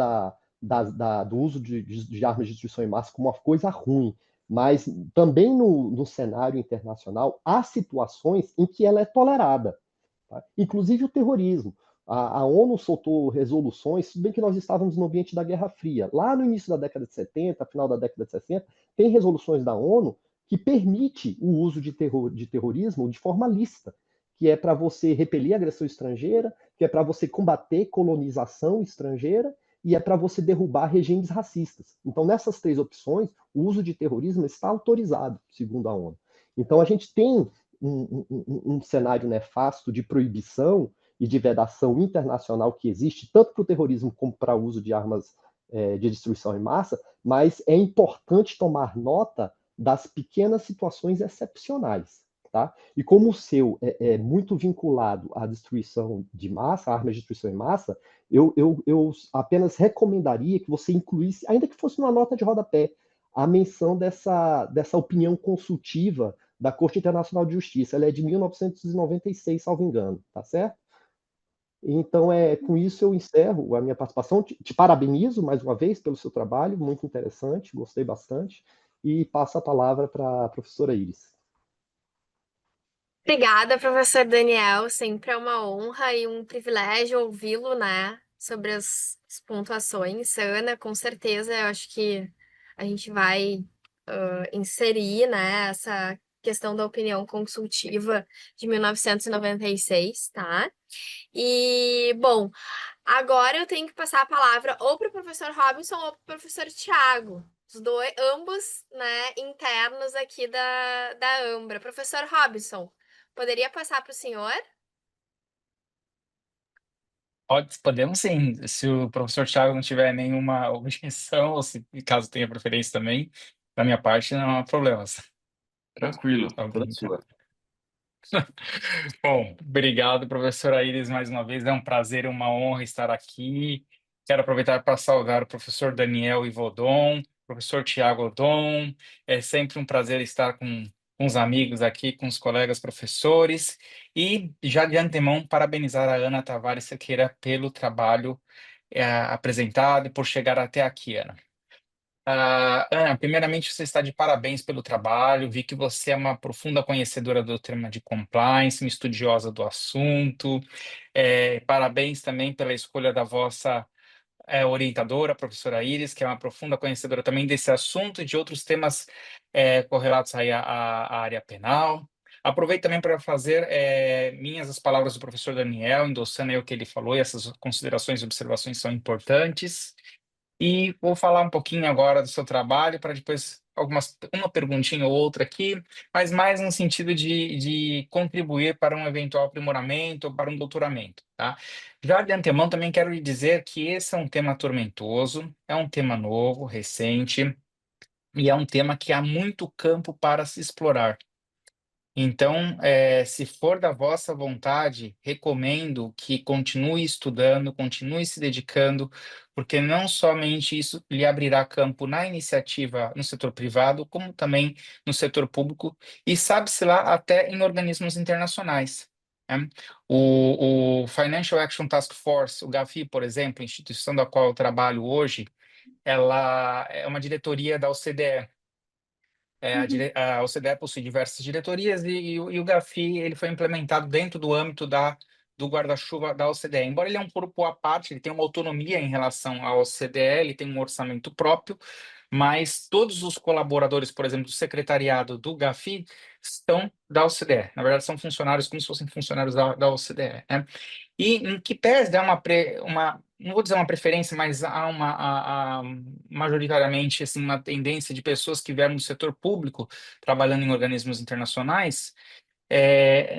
do uso de armas de destruição em massa como uma coisa ruim, mas também no cenário internacional há situações em que ela é tolerada, tá? Inclusive o terrorismo. A ONU soltou resoluções, tudo bem que nós estávamos no ambiente da Guerra Fria. Lá no início da década de 70, final da década de 60, tem resoluções da ONU que permite o uso de terrorismo de forma lícita, que é para você repelir a agressão estrangeira, que é para você combater colonização estrangeira e é para você derrubar regimes racistas. Então, nessas três opções, o uso de terrorismo está autorizado, segundo a ONU. Então, a gente tem um cenário nefasto de proibição e de vedação internacional que existe, tanto para o terrorismo como para o uso de armas de destruição em massa, mas é importante tomar nota das pequenas situações excepcionais. Tá? E como o seu é muito vinculado à destruição de massa, armas de destruição em massa, eu apenas recomendaria que você incluísse, ainda que fosse numa nota de rodapé, a menção dessa opinião consultiva da Corte Internacional de Justiça. Ela é de 1996, salvo engano, tá certo? Então, com isso eu encerro a minha participação. Te parabenizo mais uma vez pelo seu trabalho, muito interessante, gostei bastante, e passo a palavra para a professora Iris. Obrigada, professor Daniel. Sempre é uma honra e um privilégio ouvi-lo, né, sobre as pontuações. Ana, com certeza, eu acho que a gente vai inserir, né, essa questão da opinião consultiva de 1996, tá? E, bom, agora eu tenho que passar a palavra ou para o professor Robinson ou para o professor Tiago. Os dois, ambos, né, internos aqui da Ambra. Professor Robinson, poderia passar para o senhor? Podemos sim, se o professor Thiago não tiver nenhuma objeção, ou se caso tenha preferência também, da minha parte não há problemas. Tranquilo, Ok, toda então. sua. Bom, obrigado, professora Iris, mais uma vez. É um prazer e uma honra estar aqui. Quero aproveitar para saudar o professor Daniel Ivodon, professor Tiago Odon. É sempre um prazer estar com os amigos aqui, com os colegas professores. E, já de antemão, parabenizar a Ana Tavares Sequeira pelo trabalho apresentado e por chegar até aqui, Ana. Ana, primeiramente você está de parabéns pelo trabalho. Vi que você é uma profunda conhecedora do tema de compliance, uma estudiosa do assunto. Parabéns também pela escolha da vossa orientadora, a professora Iris, que é uma profunda conhecedora também desse assunto e de outros temas correlatos aí à área penal. Aproveito também para fazer minhas as palavras do professor Daniel, endossando aí o que ele falou, e essas considerações e observações são importantes. E vou falar um pouquinho agora do seu trabalho para depois uma perguntinha ou outra aqui, mas mais no sentido de contribuir para um eventual aprimoramento ou para um doutoramento, tá? Já de antemão também quero lhe dizer que esse é um tema tormentoso, é um tema novo, recente, e é um tema que há muito campo para se explorar. Então, se for da vossa vontade, recomendo que continue estudando, continue se dedicando, porque não somente isso lhe abrirá campo na iniciativa no setor privado, como também no setor público, e sabe-se lá até em organismos internacionais, né? O Financial Action Task Force, o GAFI, por exemplo, a instituição da qual eu trabalho hoje, ela é uma diretoria da OCDE. Uhum. A OCDE possui diversas diretorias e o GAFI ele foi implementado dentro do âmbito do guarda-chuva da OCDE. Embora ele é um corpo à parte, ele tem uma autonomia em relação à OCDE, ele tem um orçamento próprio, mas todos os colaboradores, por exemplo, do secretariado do GAFI, são da OCDE. Na verdade, são funcionários como se fossem funcionários da OCDE, né? E em que pese há não vou dizer uma preferência, mas há majoritariamente assim, uma tendência de pessoas que vieram do setor público trabalhando em organismos internacionais,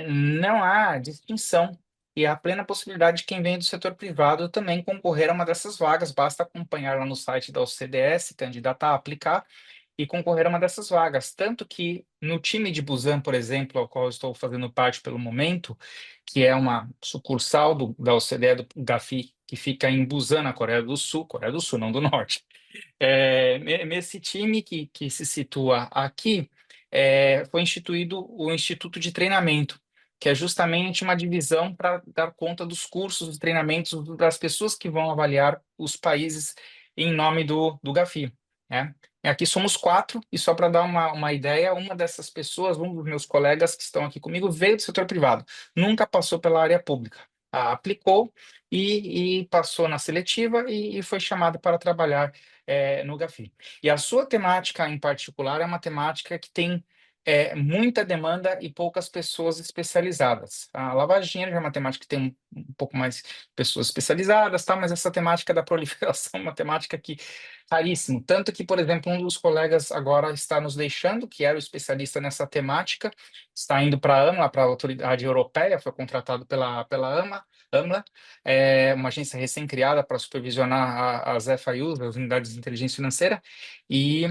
não há distinção e há plena possibilidade de quem vem do setor privado também concorrer a uma dessas vagas. Basta acompanhar lá no site da OCDE, se candidatar a aplicar e concorrer a uma dessas vagas. Tanto que no time de Busan, por exemplo, ao qual eu estou fazendo parte pelo momento, que é uma sucursal da OCDE, do GAFI, que fica em Busan, na Coreia do Sul, não do Norte. Nesse time que se situa aqui, foi instituído o Instituto de Treinamento, que é justamente uma divisão para dar conta dos cursos, dos treinamentos das pessoas que vão avaliar os países em nome do GAFI, né? E aqui somos quatro, e só para dar uma ideia, uma dessas pessoas, um dos meus colegas que estão aqui comigo, veio do setor privado, nunca passou pela área pública. Aplicou e passou na seletiva e foi chamado para trabalhar no GAFI. E a sua temática em particular é uma temática que tem muita demanda e poucas pessoas especializadas. A lavagem de dinheiro já é uma temática que tem um pouco mais pessoas especializadas, tá? Mas essa temática da proliferação é uma temática que raríssimo. Tanto que, por exemplo, um dos colegas agora está nos deixando, que era o especialista nessa temática, está indo para a AMLA, para a Autoridade Europeia, foi contratado pela AMLA, uma agência recém-criada para supervisionar as FIUs, as Unidades de Inteligência Financeira, e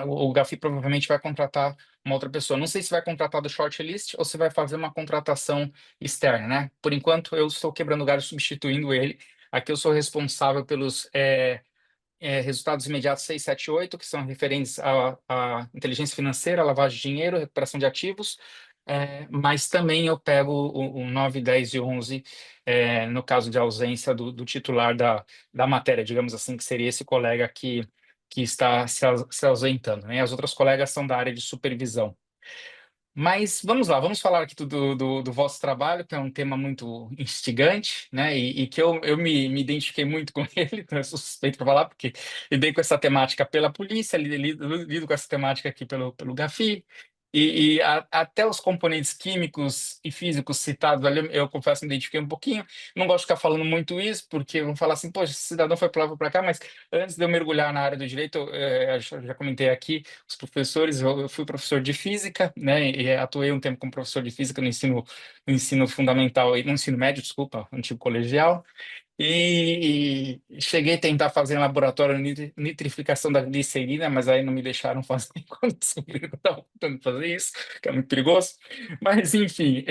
o GAFI provavelmente vai contratar uma outra pessoa. Não sei se vai contratar do shortlist ou se vai fazer uma contratação externa, né? Por enquanto, eu estou quebrando o galho substituindo ele. Aqui eu sou responsável pelos resultados imediatos 6, 7 e 8, que são referentes à inteligência financeira, lavagem de dinheiro, recuperação de ativos, mas também eu pego o 9, 10 e 11, no caso de ausência do titular da matéria, digamos assim, que seria esse colega que está se ausentando, né? As outras colegas são da área de supervisão. Mas vamos lá, vamos falar aqui do vosso trabalho, que é um tema muito instigante, né? E que eu me identifiquei muito com ele, então eu sou suspeito para falar, porque lidei com essa temática pela polícia, lido com essa temática aqui pelo GAFI, até os componentes químicos e físicos citados ali, eu confesso, me identifiquei um pouquinho. Não gosto de ficar falando muito isso, porque vão falar assim, poxa, esse cidadão foi para lá, foi para cá, mas antes de eu mergulhar na área do direito, já comentei aqui, os professores, eu fui professor de física, né, e atuei um tempo como professor de física no ensino fundamental, no ensino médio, desculpa, antigo colegial, e cheguei a tentar fazer em laboratório nitrificação da glicerina, mas aí não me deixaram fazer quando descobriram que eu estava tentando fazer isso, que é muito perigoso. Mas, enfim,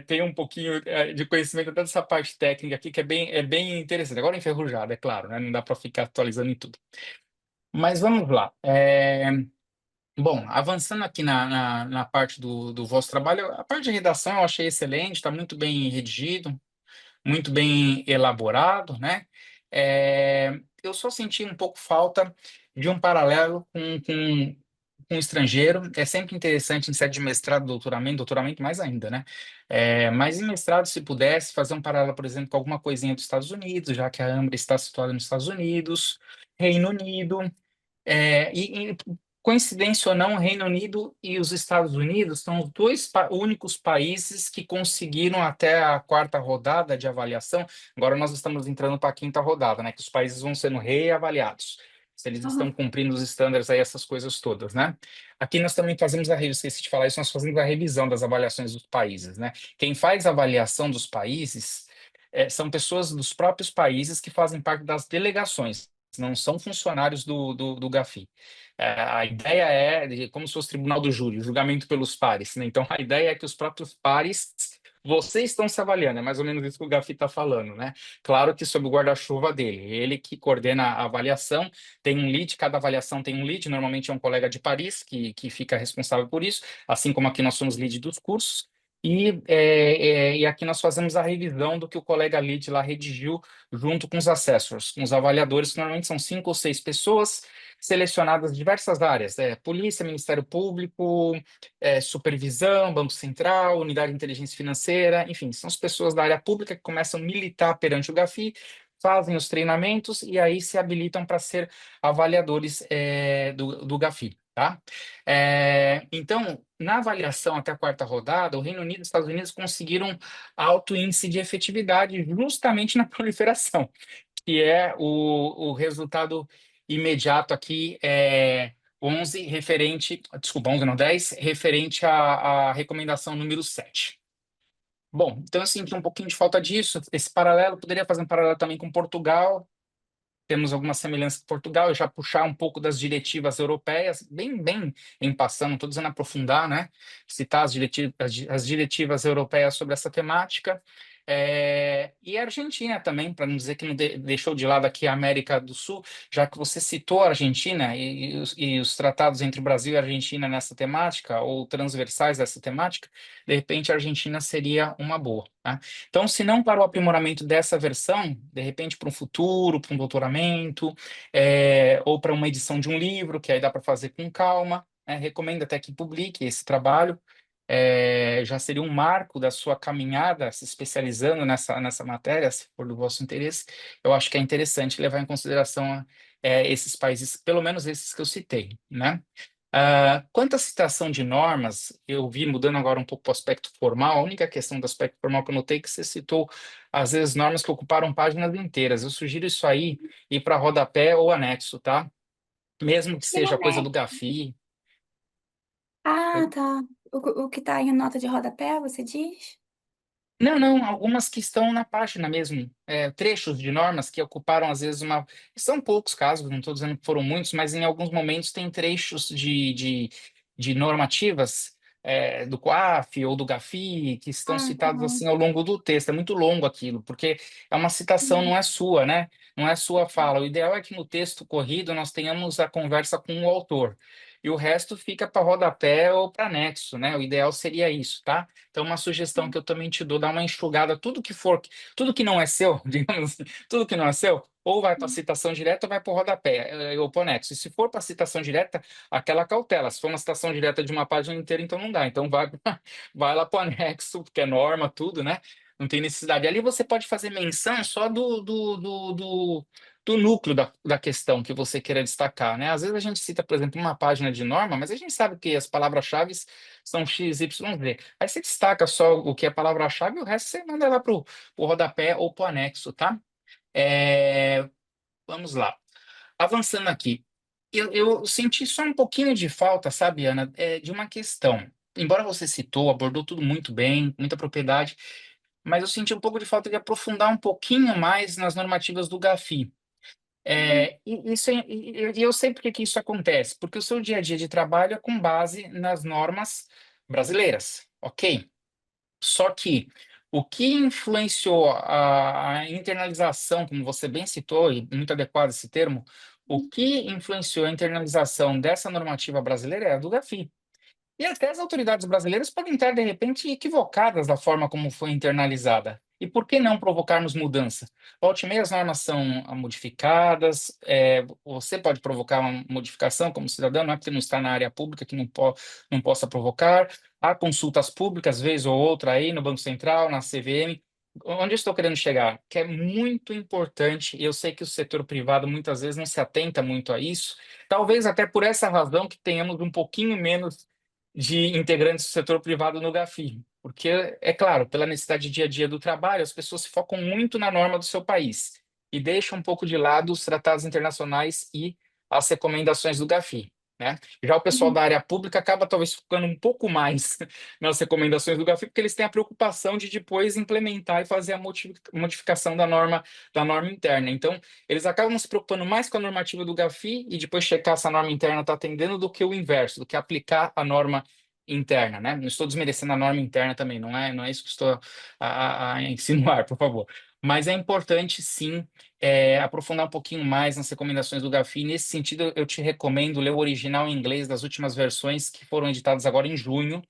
tem um pouquinho de conhecimento até dessa parte técnica aqui, que é bem interessante. Agora enferrujado, é claro, né? Não dá para ficar atualizando em tudo. Mas vamos lá. Bom, avançando aqui na parte do vosso trabalho, a parte de redação eu achei excelente, está muito bem redigido, muito bem elaborado, né? Eu só senti um pouco falta de um paralelo com o estrangeiro. É sempre interessante em sede de mestrado, doutoramento mais ainda, né? Mas em mestrado, se pudesse fazer um paralelo, por exemplo, com alguma coisinha dos Estados Unidos, já que a AMBRE está situada nos Estados Unidos, Reino Unido. Coincidência ou não, o Reino Unido e os Estados Unidos são os dois únicos países que conseguiram até a quarta rodada de avaliação. Agora nós estamos entrando para a quinta rodada, né? Que os países vão sendo reavaliados. se eles estão Aham. cumprindo os estándares aí, essas coisas todas, né? Aqui nós também fazemos a revisão, esqueci de falar isso, nós fazemos a revisão das avaliações dos países, né? Quem faz a avaliação dos países são pessoas dos próprios países que fazem parte das delegações, não são funcionários do GAFI. A ideia como se fosse tribunal do júri, julgamento pelos pares, né? Então, a ideia é que os próprios pares, vocês estão se avaliando, é mais ou menos isso que o GAFI está falando, né? Claro que sob o guarda-chuva dele, ele que coordena a avaliação, tem um lead, cada avaliação tem um lead, normalmente é um colega de Paris que fica responsável por isso, assim como aqui nós somos lead dos cursos, e aqui nós fazemos a revisão do que o colega lead lá redigiu junto com os assessors, com os avaliadores, que normalmente são 5 ou 6 pessoas selecionadas de diversas áreas, polícia, Ministério Público, supervisão, Banco Central, Unidade de Inteligência Financeira, enfim, são as pessoas da área pública que começam a militar perante o GAFI, fazem os treinamentos e aí se habilitam para ser avaliadores do GAFI, tá? Então, na avaliação até a quarta rodada, o Reino Unido e os Estados Unidos conseguiram alto índice de efetividade justamente na proliferação, que é o resultado imediato aqui, 11 referente, desculpa, 11 não, 10, referente à recomendação número 7. Bom, então eu senti um pouquinho de falta disso, esse paralelo, poderia fazer um paralelo também com Portugal, temos alguma semelhança com Portugal, e já puxar um pouco das diretivas europeias, bem em passando, não estou dizendo aprofundar, né? Citar as diretivas europeias sobre essa temática. E a Argentina também, para não dizer que não deixou de lado aqui a América do Sul, já que você citou a Argentina e os tratados entre o Brasil e a Argentina nessa temática, ou transversais dessa temática, de repente a Argentina seria uma boa, tá? Então, se não para o aprimoramento dessa versão, de repente para um futuro, para um doutoramento, ou para uma edição de um livro, que aí dá para fazer com calma, né? Recomendo até que publique esse trabalho. Já seria um marco da sua caminhada se especializando nessa matéria, se for do vosso interesse. Eu acho que é interessante levar em consideração esses países, pelo menos esses que eu citei, né? Quanto à citação de normas, eu vi mudando agora um pouco para o aspecto formal, a única questão do aspecto formal que eu notei é que você citou, às vezes, normas que ocuparam páginas inteiras. Eu sugiro isso aí ir para rodapé ou anexo, tá? Mesmo que E no seja coisa do Mac? GAFI. Ah, tá. O que tá em nota de rodapé, você diz? Não, algumas que estão na página mesmo, trechos de normas que ocuparam às vezes uma. São poucos casos, não estou dizendo que foram muitos, mas em alguns momentos tem trechos de normativas do COAF ou do GAFI que estão Ah, citados tá. assim ao longo do texto. É muito longo aquilo, porque é uma citação, não é sua, né? Não é sua fala. O ideal é que no texto corrido nós tenhamos a conversa com o autor. E o resto fica para rodapé ou para anexo, né? O ideal seria isso, tá? Então, uma sugestão que eu também te dou, dá uma enxugada, tudo que não é seu, digamos assim, tudo que não é seu, ou vai para citação direta ou vai para o rodapé, ou para o anexo. E se for para citação direta, aquela cautela. Se for uma citação direta de uma página inteira, então não dá. Então vai lá para o anexo, porque é norma, tudo, né? Não tem necessidade. Ali você pode fazer menção só do núcleo da questão que você queira destacar, né? Às vezes a gente cita, por exemplo, uma página de norma, mas a gente sabe que as palavras-chave são X, Y, Z. Aí você destaca só o que é palavra-chave e o resto você manda lá para o rodapé ou para o anexo, tá? Vamos lá. Avançando aqui. Eu senti só um pouquinho de falta, sabe, Ana, de uma questão. Embora você citou, abordou tudo muito bem, muita propriedade, mas eu senti um pouco de falta de aprofundar um pouquinho mais nas normativas do GAFI. E eu sei por que que isso acontece, porque o seu dia a dia de trabalho é com base nas normas brasileiras, ok? Só que o que influenciou a internalização, como você bem citou, e muito adequado esse termo, o que influenciou a internalização dessa normativa brasileira é a do GAFI. E até as autoridades brasileiras podem estar, de repente, equivocadas da forma como foi internalizada. E por que não provocarmos mudança? Volte e meia, as normas são modificadas, você pode provocar uma modificação como cidadão, não é porque não está na área pública que não possa provocar. Há consultas públicas, vez ou outra, aí no Banco Central, na CVM. Onde eu estou querendo chegar? Que é muito importante, e eu sei que o setor privado muitas vezes não se atenta muito a isso, talvez até por essa razão que tenhamos um pouquinho menos de integrantes do setor privado no GAFI. Porque, é claro, pela necessidade dia a dia do trabalho, as pessoas se focam muito na norma do seu país e deixam um pouco de lado os tratados internacionais e as recomendações do GAFI, né? Já o pessoal da área pública acaba talvez focando um pouco mais nas recomendações do GAFI, porque eles têm a preocupação de depois implementar e fazer a modificação da norma interna. Então, eles acabam se preocupando mais com a normativa do GAFI e depois checar se a norma interna está atendendo do que o inverso, do que aplicar a norma interna, né? Não estou desmerecendo a norma interna também, não é isso que estou a insinuar, por favor. Mas é importante, sim, aprofundar um pouquinho mais nas recomendações do GAFI. Nesse sentido, eu te recomendo ler o original em inglês das últimas versões que foram editadas agora em junho.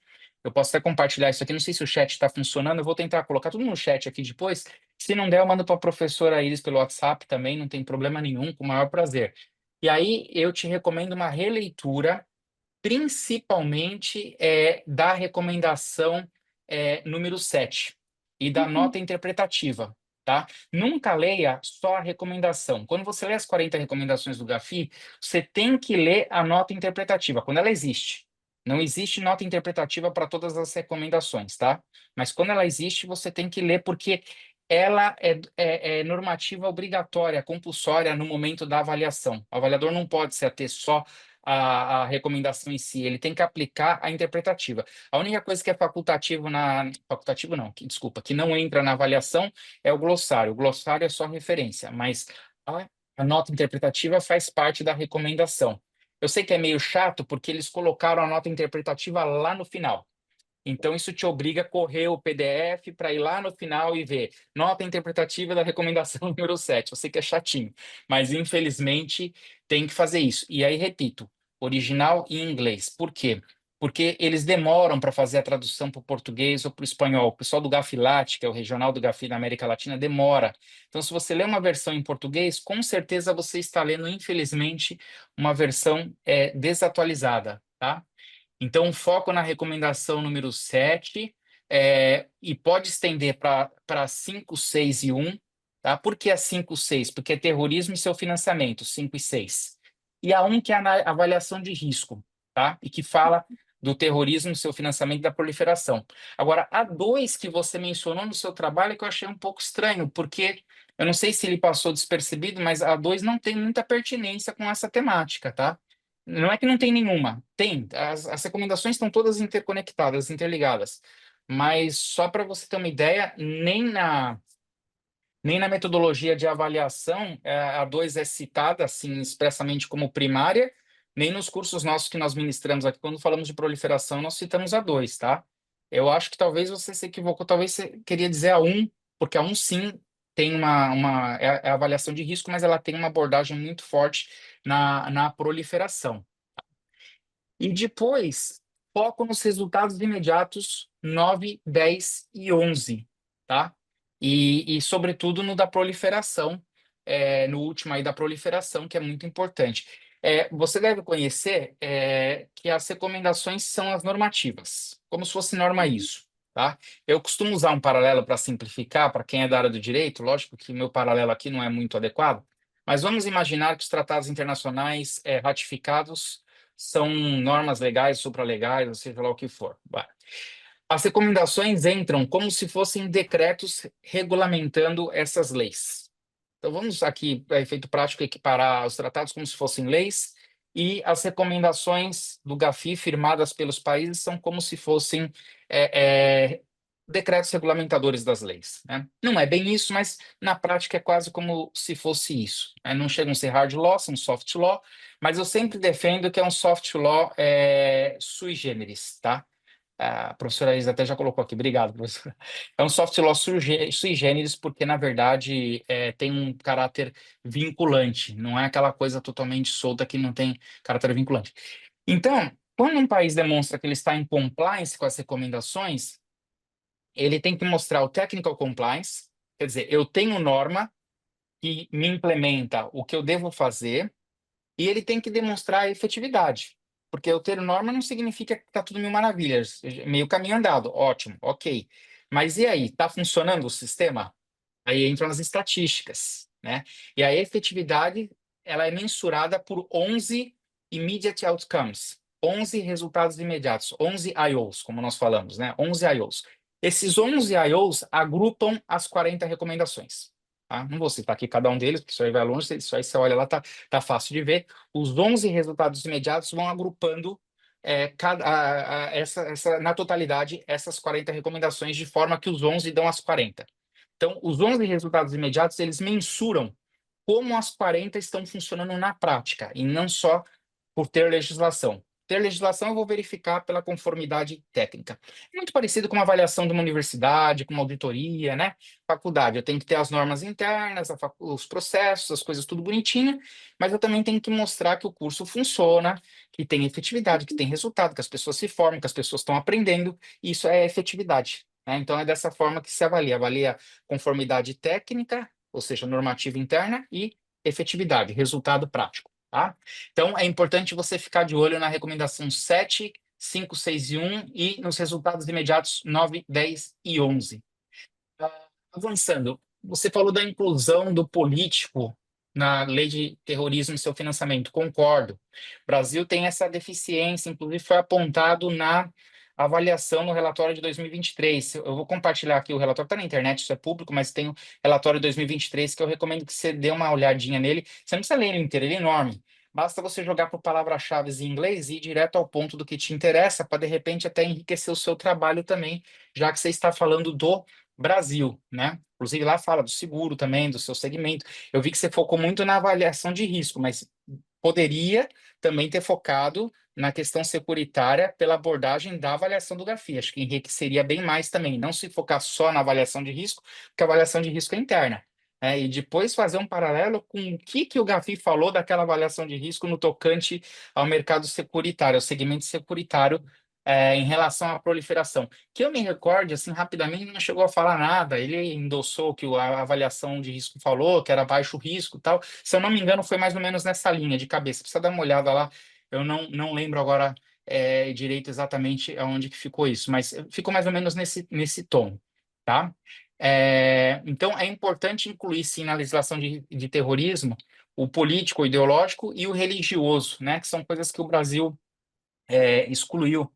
Eu posso até compartilhar isso aqui. Não sei se o chat está funcionando. Eu vou tentar colocar tudo no chat aqui depois. Se não der, eu mando para a professora Iris pelo WhatsApp também. Não tem problema nenhum, com o maior prazer. E aí, eu te recomendo uma releitura, principalmente da recomendação número 7 e da nota interpretativa, tá? Nunca leia só a recomendação. Quando você lê as 40 recomendações do GAFI, você tem que ler a nota interpretativa, quando ela existe. Não existe nota interpretativa para todas as recomendações, tá? Mas quando ela existe, você tem que ler, porque ela é normativa obrigatória, compulsória no momento da avaliação. O avaliador não pode se ater só à recomendação em si, ele tem que aplicar a interpretativa. A única coisa que é facultativo facultativo não, desculpa, que não entra na avaliação é o glossário. O glossário é só referência, mas a nota interpretativa faz parte da recomendação. Eu sei que é meio chato porque eles colocaram a nota interpretativa lá no final. Então, isso te obriga a correr o PDF para ir lá no final e ver nota interpretativa da recomendação número 7. Eu sei que é chatinho, mas infelizmente tem que fazer isso. E aí, repito, original em inglês. Por quê? Porque eles demoram para fazer a tradução para o português ou para o espanhol. O pessoal do Gafilat, que é o regional do Gafi da América Latina, demora. Então, se você lê uma versão em português, com certeza você está lendo, infelizmente, uma versão desatualizada, tá? Então, foco na recomendação número 7, e pode estender para 5, 6 e 1. Tá? Por que a 5, 6? Porque é terrorismo e seu financiamento, 5 e 6. E a 1, que é a avaliação de risco, tá? E que fala do terrorismo, seu financiamento e da proliferação. Agora, a 2 que você mencionou no seu trabalho, que eu achei um pouco estranho, porque eu não sei se ele passou despercebido, mas a 2 não tem muita pertinência com essa temática, tá? Não é que não tem nenhuma, tem. As recomendações estão todas interconectadas, interligadas. Mas só para você ter uma ideia, nem na metodologia de avaliação a 2 é citada assim expressamente como primária, nem nos cursos nossos que nós ministramos aqui, quando falamos de proliferação, nós citamos a 2, tá? Eu acho que talvez você se equivocou, talvez você queria dizer a 1, porque a 1 sim tem é a avaliação de risco, mas ela tem uma abordagem muito forte na proliferação. E depois, foco nos resultados imediatos 9, 10 e 11, tá? Sobretudo, no da proliferação, no último aí da proliferação, que é muito importante. Você deve conhecer que as recomendações são as normativas, como se fosse norma ISO, tá? Eu costumo usar um paralelo para simplificar, para quem é da área do direito, lógico que meu paralelo aqui não é muito adequado, mas vamos imaginar que os tratados internacionais ratificados são normas legais, supralegais, ou seja lá o que for. As recomendações entram como se fossem decretos regulamentando essas leis. Então, vamos aqui, para efeito prático, equiparar os tratados como se fossem leis, e as recomendações do GAFI firmadas pelos países são como se fossem decretos regulamentadores das leis, né? Não é bem isso, mas na prática é quase como se fosse isso, né? Não chegam a ser hard law, são soft law, mas eu sempre defendo que é um soft law sui generis, tá? A professora Isa até já colocou aqui, obrigado, professora. É um soft law sui generis porque, na verdade, tem um caráter vinculante, não é aquela coisa totalmente solta que não tem caráter vinculante. Então, quando um país demonstra que ele está em compliance com as recomendações, ele tem que mostrar o technical compliance, quer dizer, eu tenho norma que me implementa o que eu devo fazer, e ele tem que demonstrar a efetividade, porque eu ter norma não significa que está tudo mil maravilhas, meio caminho andado, ótimo, ok. Mas e aí, está funcionando o sistema? Aí entram as estatísticas, né? E a efetividade, ela é mensurada por 11 immediate outcomes, 11 resultados imediatos, 11 IOs, como nós falamos, né? 11 IOs. Esses 11 IOs agrupam as 40 recomendações. tá? Não vou citar aqui cada um deles, porque isso aí vai longe, isso aí você olha lá, tá fácil de ver. Os 11 resultados imediatos vão agrupando na totalidade essas 40 recomendações, de forma que os 11 dão as 40. Então, os 11 resultados imediatos, eles mensuram como as 40 estão funcionando na prática, e não só por ter legislação. Ter legislação eu vou verificar pela conformidade técnica. É muito parecido com uma avaliação de uma universidade, com uma auditoria, né? Faculdade, eu tenho que ter as normas internas, os processos, as coisas tudo bonitinho, mas eu também tenho que mostrar que o curso funciona, que tem efetividade, que tem resultado, que as pessoas se formam, que as pessoas estão aprendendo, e isso é efetividade, né? Então é dessa forma que se avalia. Avalia conformidade técnica, ou seja, normativa interna, e efetividade, resultado prático, tá? Então, é importante você ficar de olho na recomendação 7, 5, 6 e 1 e nos resultados imediatos 9, 10 e 11. Avançando, você falou da inclusão do político na lei de terrorismo e seu financiamento. Concordo. O Brasil tem essa deficiência, inclusive foi apontado na avaliação no relatório de 2023. Eu vou compartilhar aqui o relatório, está na internet, isso é público, mas tem o relatório de 2023 que eu recomendo que você dê uma olhadinha nele. Você não precisa ler ele inteiro, ele é enorme. Basta você jogar por palavras-chave em inglês e ir direto ao ponto do que te interessa, para de repente até enriquecer o seu trabalho também, já que você está falando do Brasil, né? Inclusive lá fala do seguro também, do seu segmento. Eu vi que você focou muito na avaliação de risco, mas poderia também ter focado na questão securitária pela abordagem da avaliação do GAFI. Acho que enriqueceria bem mais também, não se focar só na avaliação de risco, porque a avaliação de risco é interna, né? E depois fazer um paralelo com o que o GAFI falou daquela avaliação de risco no tocante ao mercado securitário, ao segmento securitário, em relação à proliferação. Que eu me recorde, assim, rapidamente, não chegou a falar nada. Ele endossou o que a avaliação de risco falou, que era baixo risco e tal. Se eu não me engano, foi mais ou menos nessa linha de cabeça. Precisa dar uma olhada lá. Eu não lembro agora direito exatamente aonde que ficou isso, mas ficou mais ou menos nesse tom, tá? Então, é importante incluir, sim, na legislação de terrorismo, o político, o ideológico e o religioso, né? Que são coisas que o Brasil excluiu.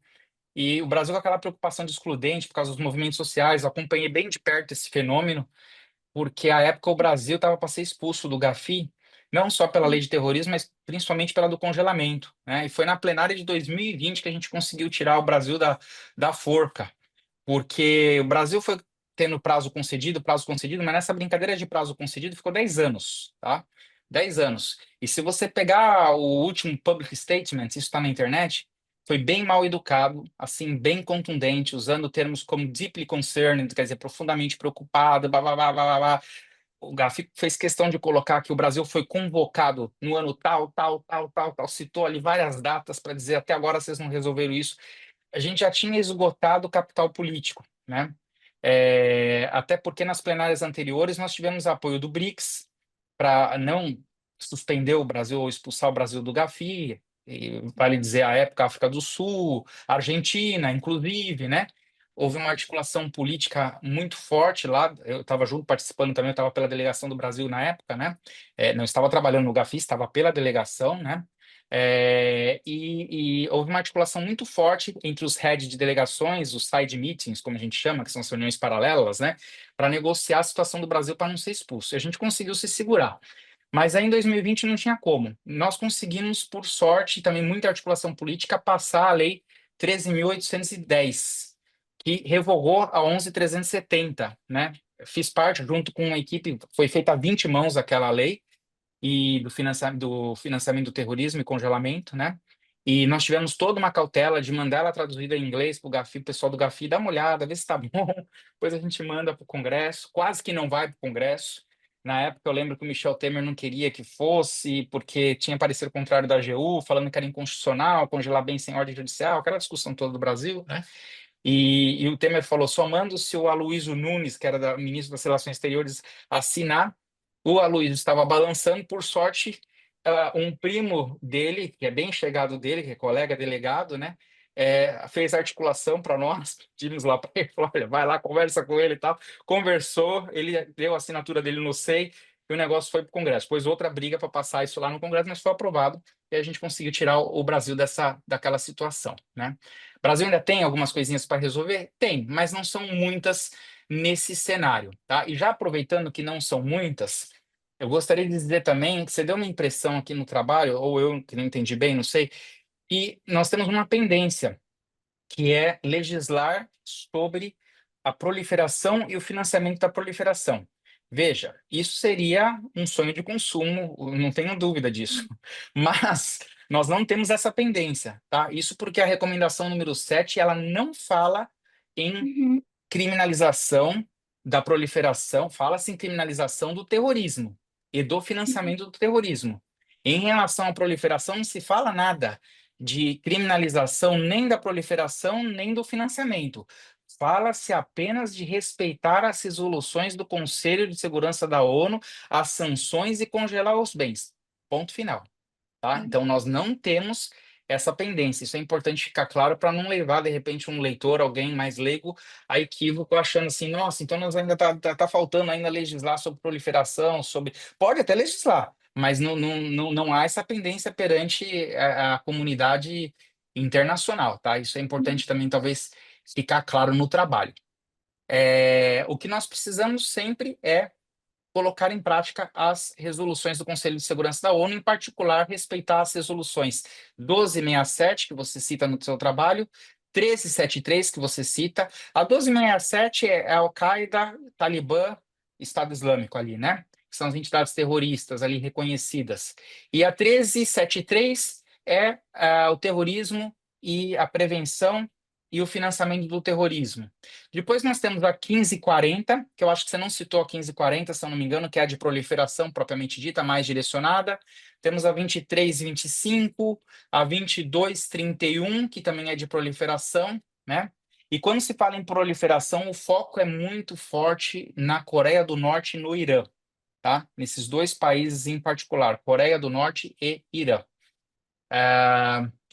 E o Brasil com aquela preocupação de excludente por causa dos movimentos sociais, eu acompanhei bem de perto esse fenômeno, porque à época o Brasil estava para ser expulso do GAFI, não só pela lei de terrorismo, mas principalmente pela do congelamento, né? E foi na plenária de 2020 que a gente conseguiu tirar o Brasil da forca, porque o Brasil foi tendo prazo concedido, mas nessa brincadeira de prazo concedido ficou 10 anos, tá? 10 anos. E se você pegar o último public statement, isso está na internet, foi bem mal educado, assim, bem contundente, usando termos como deeply concerned, quer dizer, profundamente preocupado, blá, blá, blá, blá, blá, blá. O Gafi fez questão de colocar que o Brasil foi convocado no ano tal, tal, tal, tal, tal, citou ali várias datas para dizer até agora vocês não resolveram isso. A gente já tinha esgotado o capital político, né? Até porque nas plenárias anteriores nós tivemos apoio do BRICS para não suspender o Brasil ou expulsar o Brasil do GAFI, e vale dizer a época África do Sul, Argentina, inclusive, né? Houve uma articulação política muito forte lá. Eu estava junto, participando também, eu estava pela delegação do Brasil na época, né? Não estava trabalhando no GAFI, estava pela delegação, né? E houve uma articulação muito forte entre os heads de delegações, os side meetings, como a gente chama, que são as reuniões paralelas, né, para negociar a situação do Brasil para não ser expulso. E a gente conseguiu se segurar. Mas aí em 2020 não tinha como. Nós conseguimos, por sorte, e também muita articulação política, passar a Lei 13.810, que revogou a 11.370, né? Fiz parte, junto com uma equipe, foi feita a 20 mãos aquela lei, e do financiamento do terrorismo e congelamento, né? E nós tivemos toda uma cautela de mandar ela traduzida em inglês para o GAFI, o pessoal do GAFI dá uma olhada, vê se está bom, depois a gente manda para o Congresso, quase que não vai para o Congresso. Na época eu lembro que o Michel Temer não queria que fosse, porque tinha parecer contrário da AGU, falando que era inconstitucional, congelar bem sem ordem judicial, aquela discussão toda do Brasil, né? E o Temer falou, só manda se o Aloysio Nunes, que era ministro das Relações Exteriores, assinar. O Aloysio estava balançando, por sorte, um primo dele, que é bem chegado dele, que é colega delegado, né? Fez articulação para nós, pedimos lá para ele, falou, olha, vai lá, conversa com ele e tal. Conversou, ele deu a assinatura dele no SEI, e o negócio foi para o Congresso. Depois outra briga para passar isso lá no Congresso, mas foi aprovado e a gente conseguiu tirar o Brasil daquela situação, né? O Brasil ainda tem algumas coisinhas para resolver? Tem, mas não são muitas nesse cenário, tá? E já aproveitando que não são muitas, eu gostaria de dizer também que você deu uma impressão aqui no trabalho, ou eu que não entendi bem, não sei, e nós temos uma pendência, que é legislar sobre a proliferação e o financiamento da proliferação. Veja, isso seria um sonho de consumo, não tenho dúvida disso. Mas nós não temos essa pendência, tá? Isso porque a recomendação número 7 ela não fala em Uhum, criminalização da proliferação, fala-se em criminalização do terrorismo e do uhum, financiamento do terrorismo. Em relação à proliferação, não se fala nada de criminalização nem da proliferação, nem do financiamento. Fala-se apenas de respeitar as resoluções do Conselho de Segurança da ONU, as sanções e congelar os bens. Ponto final. Tá? sim. Então, nós não temos essa pendência. Isso é importante ficar claro para não levar, de repente, um leitor, alguém mais leigo, a equívoco, achando assim, nossa, então nós ainda tá faltando ainda legislar sobre proliferação, sobre... Pode até legislar, mas não há essa pendência perante a comunidade internacional, tá? Isso é Uhum, importante também, talvez, ficar claro no trabalho. O que nós precisamos sempre é colocar em prática as resoluções do Conselho de Segurança da ONU, em particular, respeitar as resoluções 1267, que você cita no seu trabalho, 1373, que você cita. A 1267 é a Al-Qaeda, Talibã, Estado Islâmico ali, né? Que são as entidades terroristas ali reconhecidas. E a 1373 é o terrorismo e a prevenção e o financiamento do terrorismo. Depois nós temos a 1540, que eu acho que você não citou a 1540, se eu não me engano, que é a de proliferação propriamente dita, mais direcionada. Temos a 2325, a 2231, que também é de proliferação, né? E quando se fala em proliferação, o foco é muito forte na Coreia do Norte e no Irã, tá? Nesses dois países em particular, Coreia do Norte e Irã.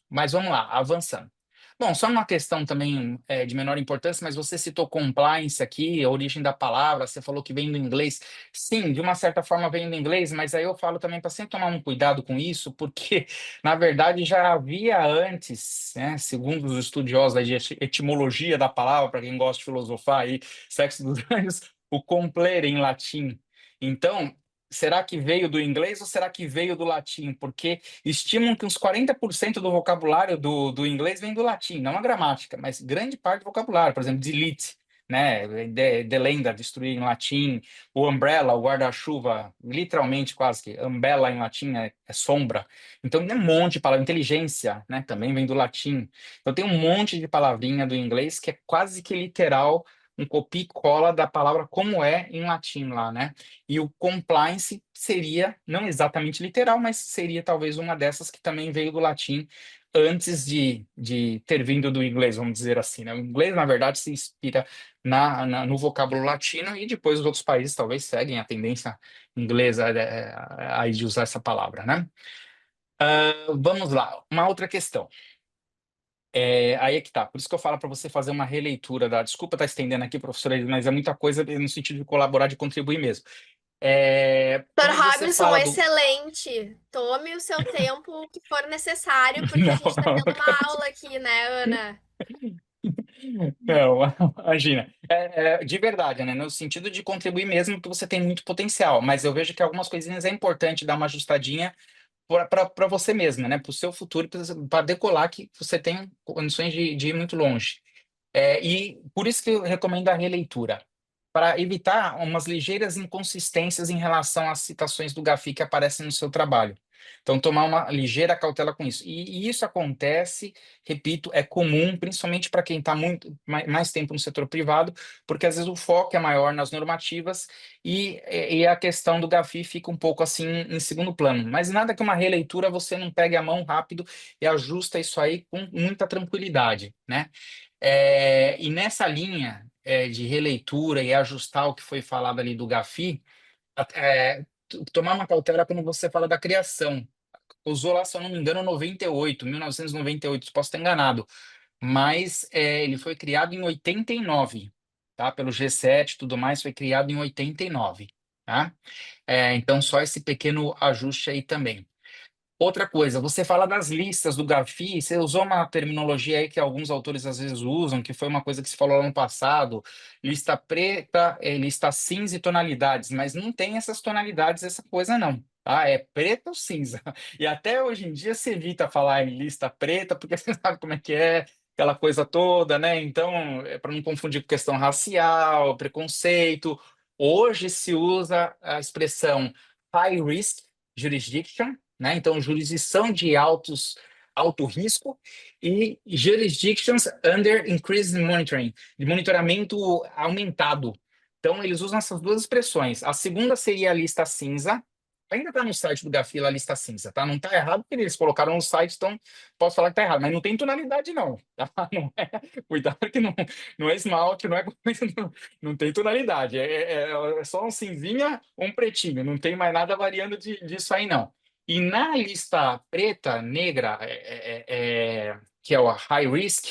Mas vamos lá, avançando. Bom, só uma questão também de menor importância, mas você citou compliance aqui, a origem da palavra, você falou que vem do inglês. Sim, de uma certa forma vem do inglês, mas aí eu falo também para sempre tomar um cuidado com isso, porque, na verdade, já havia antes, né, segundo os estudiosos aí de etimologia da palavra, para quem gosta de filosofar aí, sexo dos anjos, o complere em latim. Então, será que veio do inglês ou será que veio do latim? Porque estimam que uns 40% do vocabulário do inglês vem do latim, não a gramática, mas grande parte do vocabulário. Por exemplo, delete, né? Delenda, destruir em latim. O umbrella, o guarda-chuva, literalmente quase que. Umbrella em latim é sombra. Então tem um monte de palavra. Inteligência, né? Também vem do latim. Então tem um monte de palavrinha do inglês que é quase que literal, um copia e cola da palavra como é em latim lá, né? E o compliance seria, não exatamente literal, mas seria talvez uma dessas que também veio do latim antes de ter vindo do inglês, vamos dizer assim, né? O inglês, na verdade, se inspira no vocábulo latino e depois os outros países talvez seguem a tendência inglesa aí de usar essa palavra, né? Vamos lá, uma outra questão. Aí é que tá. Por isso que eu falo para você fazer uma releitura da. Desculpa estar estendendo aqui, professora, mas é muita coisa no sentido de colaborar, de contribuir mesmo. Doutor Quando você Robinson, fala do. excelente. Tome o seu tempo que for necessário, porque a Não, gente está não, tendo uma aula aqui, né, Ana? não, imagina. De verdade, né? No sentido de contribuir mesmo, que você tem muito potencial, mas eu vejo que algumas coisinhas é importante dar uma ajustadinha para você mesma, né? Para o seu futuro, para decolar, que você tem condições de ir muito longe. E por isso que eu recomendo a releitura, para evitar umas ligeiras inconsistências em relação às citações do Gafi que aparecem no seu trabalho. Então, tomar uma ligeira cautela com isso. E isso acontece, repito, é comum, principalmente para quem está muito mais tempo no setor privado, porque às vezes o foco é maior nas normativas e a questão do Gafi fica um pouco assim em segundo plano. Mas nada que uma releitura você não pegue a mão rápido e ajusta isso aí com muita tranquilidade, né? E nessa linha de releitura e ajustar o que foi falado ali do Gafi, tomar uma cautela quando você fala da criação. Usou lá, se eu não me engano, 98, 1998, posso estar enganado, mas ele foi criado em 89, tá? Pelo G7 e tudo mais, foi criado em 89, tá? Então, só esse pequeno ajuste aí também. Outra coisa, você fala das listas do Gafi, você usou uma terminologia aí que alguns autores às vezes usam, que foi uma coisa que se falou lá no passado, lista preta, lista cinza e tonalidades, mas não tem essas tonalidades, essa coisa não, tá? É preto ou cinza. E até hoje em dia se evita falar em lista preta, porque você sabe como é que é, aquela coisa toda, né? Então, é para não confundir com questão racial, preconceito. Hoje se usa a expressão high risk jurisdiction, né? Então, jurisdição de alto risco e jurisdictions under increased monitoring, de monitoramento aumentado. Então, eles usam essas duas expressões. A segunda seria a lista cinza. Ainda está no site do Gafila a lista cinza, tá? Não está errado porque eles colocaram no site, então posso falar que está errado, mas não tem tonalidade, não. Tá? Não é, cuidado que não é esmalte, não é coisa, não tem tonalidade. É só um cinzinha, um pretinho, não tem mais nada variando disso aí, não. E na lista preta, negra, que é o high risk,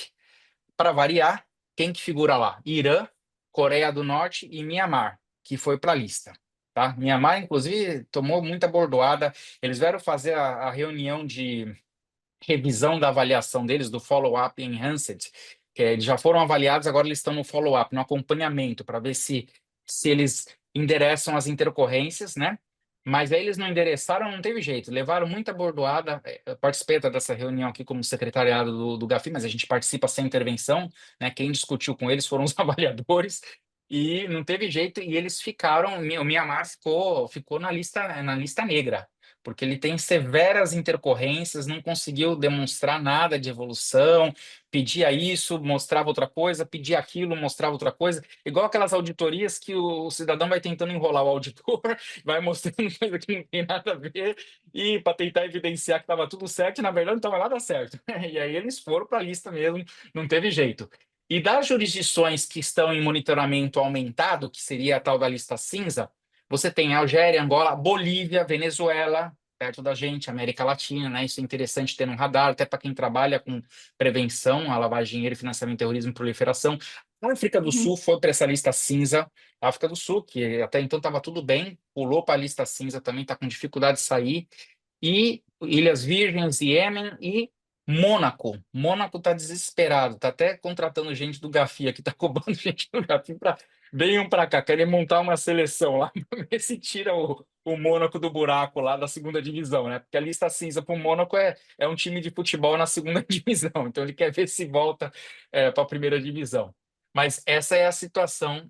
para variar, quem que figura lá? Irã, Coreia do Norte e Mianmar, que foi para a lista. Tá? Mianmar, inclusive, tomou muita bordoada. Eles vieram fazer a reunião de revisão da avaliação deles, do follow-up enhanced, que eles já foram avaliados, agora eles estão no follow-up, no acompanhamento, para ver se eles endereçam as intercorrências, né? Mas aí eles não endereçaram, não teve jeito, levaram muita bordoada. Eu participei dessa reunião aqui como secretariado do Gafi, mas a gente participa sem intervenção, né? Quem discutiu com eles foram os avaliadores, e não teve jeito, e eles ficaram, o Mianmar ficou na lista negra, porque ele tem severas intercorrências, não conseguiu demonstrar nada de evolução, pedia isso, mostrava outra coisa, pedia aquilo, mostrava outra coisa, igual aquelas auditorias que o cidadão vai tentando enrolar o auditor, vai mostrando coisa que não tem nada a ver, e para tentar evidenciar que estava tudo certo, e na verdade não estava nada certo. E aí eles foram para a lista mesmo, não teve jeito. E das jurisdições que estão em monitoramento aumentado, que seria a tal da lista cinza, você tem Algéria, Angola, Bolívia, Venezuela, perto da gente, América Latina, né? Isso é interessante ter no radar, até para quem trabalha com prevenção a lavagem de dinheiro, financiamento, terrorismo e proliferação. A África do Uhum. Sul foi para essa lista cinza. A África do Sul, que até então estava tudo bem, pulou para a lista cinza também, está com dificuldade de sair. E Ilhas Virgens, Iêmen e Mônaco. Mônaco está desesperado, está até contratando gente do Gafi aqui, está cobrando gente do Gafi para venham para cá, querem montar uma seleção lá para ver se tira o Mônaco do buraco lá da segunda divisão, né? Porque a lista cinza para o Mônaco é um time de futebol na segunda divisão, então ele quer ver se volta para a primeira divisão. Mas essa é a situação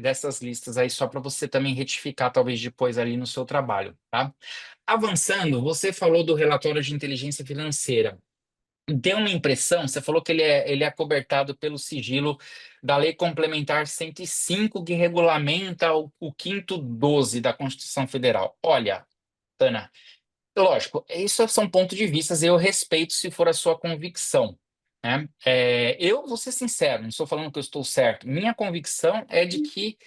dessas listas aí, só para você também retificar, talvez depois ali no seu trabalho, tá? Avançando, você falou do relatório de inteligência financeira. Deu uma impressão, você falou que ele é acobertado pelo sigilo da Lei Complementar 105, que regulamenta o quinto 12 da Constituição Federal. Olha, Ana, lógico, isso são pontos de vista, eu respeito se for a sua convicção, né? Eu vou ser sincero, não estou falando que eu estou certo. Minha convicção é de que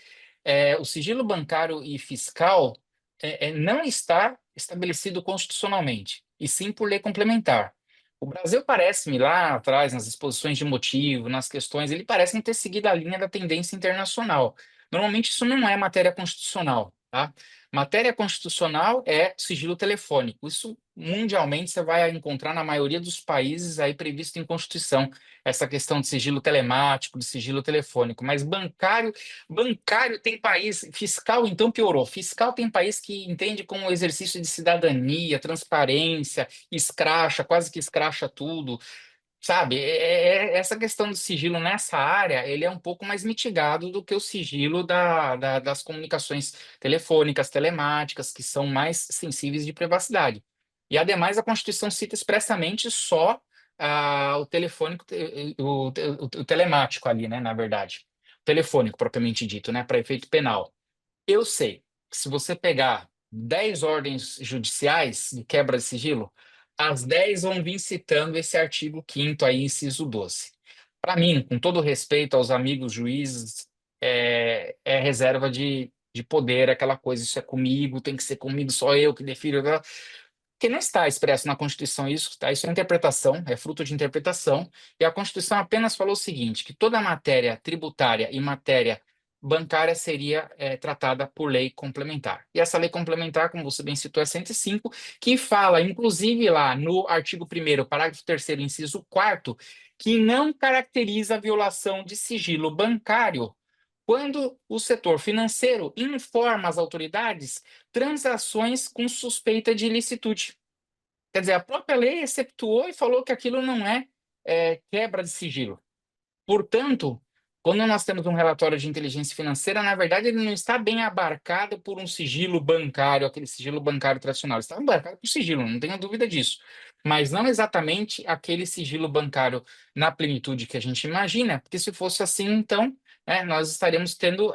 o sigilo bancário e fiscal não está estabelecido constitucionalmente, e sim por lei complementar. O Brasil parece-me lá atrás, nas exposições de motivo, nas questões, ele parece não ter seguido a linha da tendência internacional. Normalmente isso não é matéria constitucional, tá? Matéria constitucional é sigilo telefônico. Isso mundialmente você vai encontrar na maioria dos países aí previsto em Constituição, essa questão de sigilo telemático, de sigilo telefônico. Mas bancário tem país, fiscal então piorou. Fiscal tem país que entende como exercício de cidadania, transparência, escracha, quase que escracha tudo. Sabe, essa questão do sigilo nessa área, ele é um pouco mais mitigado do que o sigilo das comunicações telefônicas, telemáticas, que são mais sensíveis de privacidade. E, ademais, a Constituição cita expressamente só o telefônico, o telemático ali, né, na verdade. O telefônico, propriamente dito, né, para efeito penal. Eu sei que se você pegar 10 ordens judiciais de quebra de sigilo, as 10 vão vir citando esse artigo 5º aí, inciso 12. Para mim, com todo respeito aos amigos juízes, é reserva de poder, aquela coisa, isso é comigo, tem que ser comigo, só eu que defiro. Porque não está expresso na Constituição isso, tá? Isso é interpretação, é fruto de interpretação, e a Constituição apenas falou o seguinte, que toda matéria tributária e matéria bancária seria tratada por lei complementar. E essa lei complementar, como você bem citou, é 105, que fala, inclusive lá no artigo 1º, parágrafo 3º, inciso 4º, que não caracteriza a violação de sigilo bancário quando o setor financeiro informa às autoridades transações com suspeita de ilicitude. Quer dizer, a própria lei exceptuou e falou que aquilo não é quebra de sigilo. Portanto, quando nós temos um relatório de inteligência financeira, na verdade, ele não está bem abarcado por um sigilo bancário, aquele sigilo bancário tradicional. Ele está abarcado por sigilo, não tenha dúvida disso. Mas não exatamente aquele sigilo bancário na plenitude que a gente imagina, porque se fosse assim, então, nós estaríamos tendo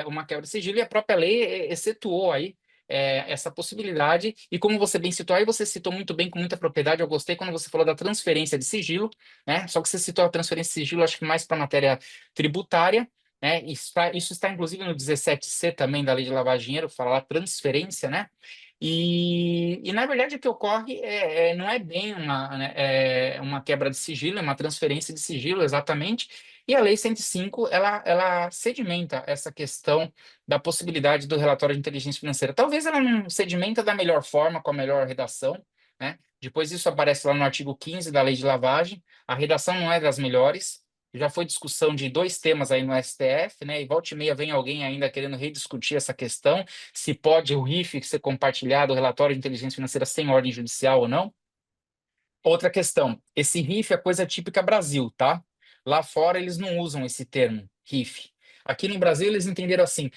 uma quebra de sigilo e a própria lei excetuou aí essa possibilidade. E como você bem citou, aí você citou muito bem, com muita propriedade, eu gostei quando você falou da transferência de sigilo, né? Só que você citou a transferência de sigilo, acho que mais para a matéria tributária, né? Isso está inclusive no 17C também da Lei de Lavagem de Dinheiro, fala lá transferência, né? E na verdade o que ocorre não é bem uma quebra de sigilo, é uma transferência de sigilo, exatamente. E a Lei 105, ela sedimenta essa questão da possibilidade do relatório de inteligência financeira. Talvez ela não sedimenta da melhor forma, com a melhor redação, né? Depois isso aparece lá no artigo 15 da Lei de Lavagem. A redação não é das melhores. Já foi discussão de 2 temas aí no STF, né? E volta e meia vem alguém ainda querendo rediscutir essa questão, se pode o RIF ser compartilhado, o relatório de inteligência financeira, sem ordem judicial ou não. Outra questão, esse RIF é coisa típica Brasil, tá? Lá fora eles não usam esse termo, RIF. Aqui no Brasil eles entenderam assim: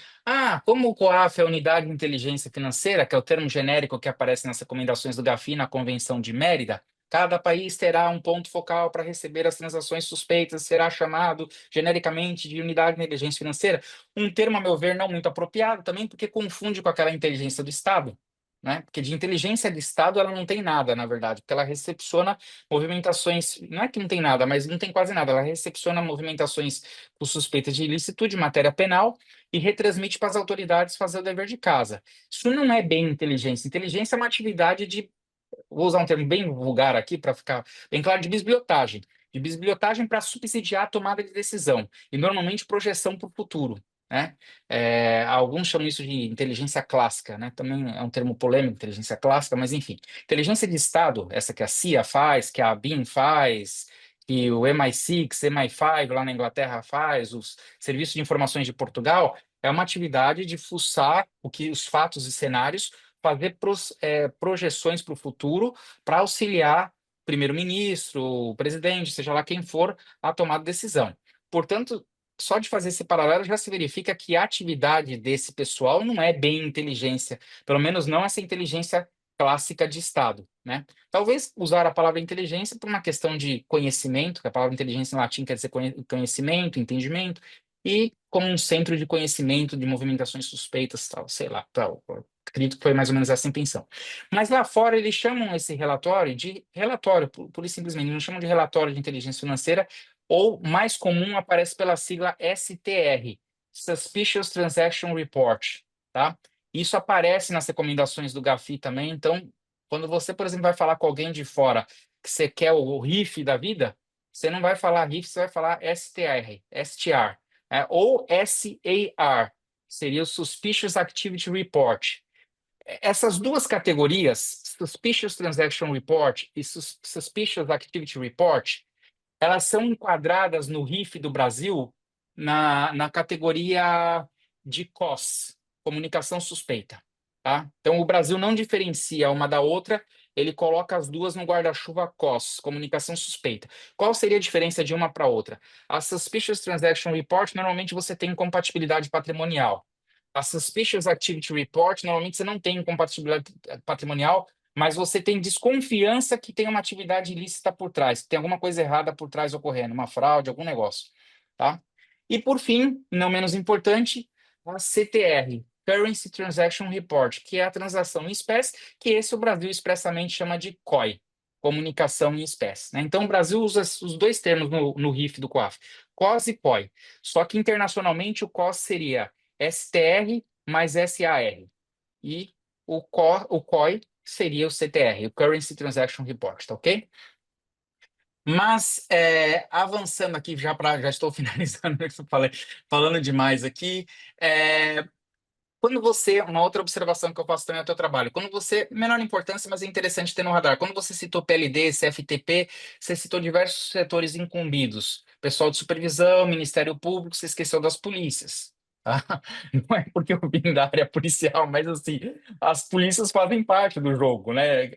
como o COAF é a Unidade de Inteligência Financeira, que é o termo genérico que aparece nas recomendações do GAFI na Convenção de Mérida, cada país terá um ponto focal para receber as transações suspeitas, será chamado genericamente de Unidade de Inteligência Financeira. Um termo, a meu ver, não muito apropriado também, porque confunde com aquela inteligência do Estado, né? Porque de inteligência de Estado ela não tem nada, na verdade, porque ela recepciona movimentações, não é que não tem nada, mas não tem quase nada, ela recepciona movimentações por suspeita de ilicitude, matéria penal, e retransmite para as autoridades fazer o dever de casa. Isso não é bem inteligência. Inteligência é uma atividade de, vou usar um termo bem vulgar aqui para ficar bem claro, de bisbilhotagem. De bisbilhotagem para subsidiar a tomada de decisão, e normalmente projeção para o futuro, né? Alguns chamam isso de inteligência clássica, né? Também é um termo polêmico, inteligência clássica, mas enfim. Inteligência de Estado, essa que a CIA faz, que a BIM faz, que o MI6, MI5 lá na Inglaterra faz, os serviços de informações de Portugal, é uma atividade de fuçar os fatos e cenários, fazer projeções para o futuro para auxiliar o primeiro-ministro, o presidente, seja lá quem for, a tomar decisão. Portanto, só de fazer esse paralelo já se verifica que a atividade desse pessoal não é bem inteligência, pelo menos não essa inteligência clássica de Estado, né? Talvez usar a palavra inteligência por uma questão de conhecimento, que a palavra inteligência em latim quer dizer conhecimento, entendimento, e como um centro de conhecimento de movimentações suspeitas, tal, sei lá, tal. Acredito que foi mais ou menos essa a intenção. Mas lá fora eles chamam esse relatório de relatório, pura e simplesmente, não chamam de relatório de inteligência financeira, ou mais comum aparece pela sigla STR, Suspicious Transaction Report, tá? Isso aparece nas recomendações do GAFI também. Então, quando você, por exemplo, vai falar com alguém de fora que você quer o RIF da vida, você não vai falar RIF, você vai falar STR, ou SAR, seria o Suspicious Activity Report. Essas duas categorias, Suspicious Transaction Report e Suspicious Activity Report, elas são enquadradas no RIF do Brasil na categoria de COS, comunicação suspeita, tá? Então, o Brasil não diferencia uma da outra, ele coloca as duas no guarda-chuva COS, comunicação suspeita. Qual seria a diferença de uma para outra? A Suspicious Transaction Report, normalmente você tem incompatibilidade patrimonial. A Suspicious Activity Report, normalmente você não tem incompatibilidade patrimonial, mas você tem desconfiança que tem uma atividade ilícita por trás, que tem alguma coisa errada por trás ocorrendo, uma fraude, algum negócio, tá? E por fim, não menos importante, a CTR, Currency Transaction Report, que é a transação em espécie, que esse o Brasil expressamente chama de COI, comunicação em espécie, né? Então o Brasil usa os dois termos no RIF do COAF, COS e COI. Só que internacionalmente o COS seria STR mais SAR. E o COI seria o CTR, o Currency Transaction Report, tá ok? Mas, avançando aqui, já estou finalizando, falando demais aqui. É, uma outra observação que eu faço também ao teu trabalho, quando você, menor importância, mas é interessante ter no radar, quando você citou PLD, CFTP, você citou diversos setores incumbidos, pessoal de supervisão, Ministério Público, você esqueceu das polícias, tá? Não é porque eu vim da área policial, mas assim, as polícias fazem parte do jogo, né?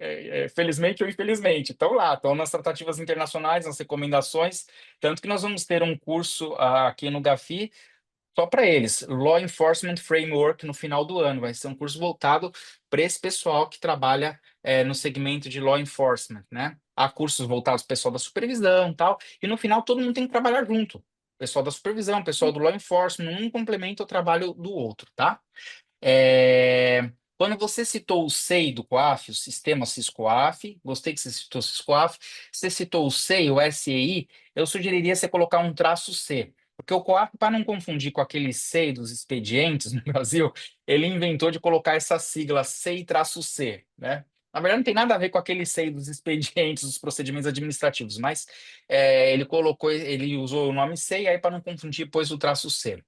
Felizmente ou infelizmente, estão lá, estão nas tratativas internacionais, nas recomendações, tanto que nós vamos ter um curso aqui no Gafi só para eles, Law Enforcement Framework, no final do ano. Vai ser um curso voltado para esse pessoal que trabalha no segmento de Law Enforcement, né? Há cursos voltados para o pessoal da supervisão e tal, e no final todo mundo tem que trabalhar junto. Pessoal da supervisão, pessoal do Law Enforcement, um complementa o trabalho do outro, tá? Quando você citou o SEI do COAF, o sistema SysCoaf, gostei que você citou o SysCoaf, você citou o SEI, o SEI, eu sugeriria você colocar um traço C, porque o COAF, para não confundir com aquele SEI dos expedientes no Brasil, ele inventou de colocar essa sigla SEI-C, né? Na verdade, não tem nada a ver com aquele SEI dos expedientes, dos procedimentos administrativos, mas ele usou o nome SEI, aí para não confundir, pôs o traço C.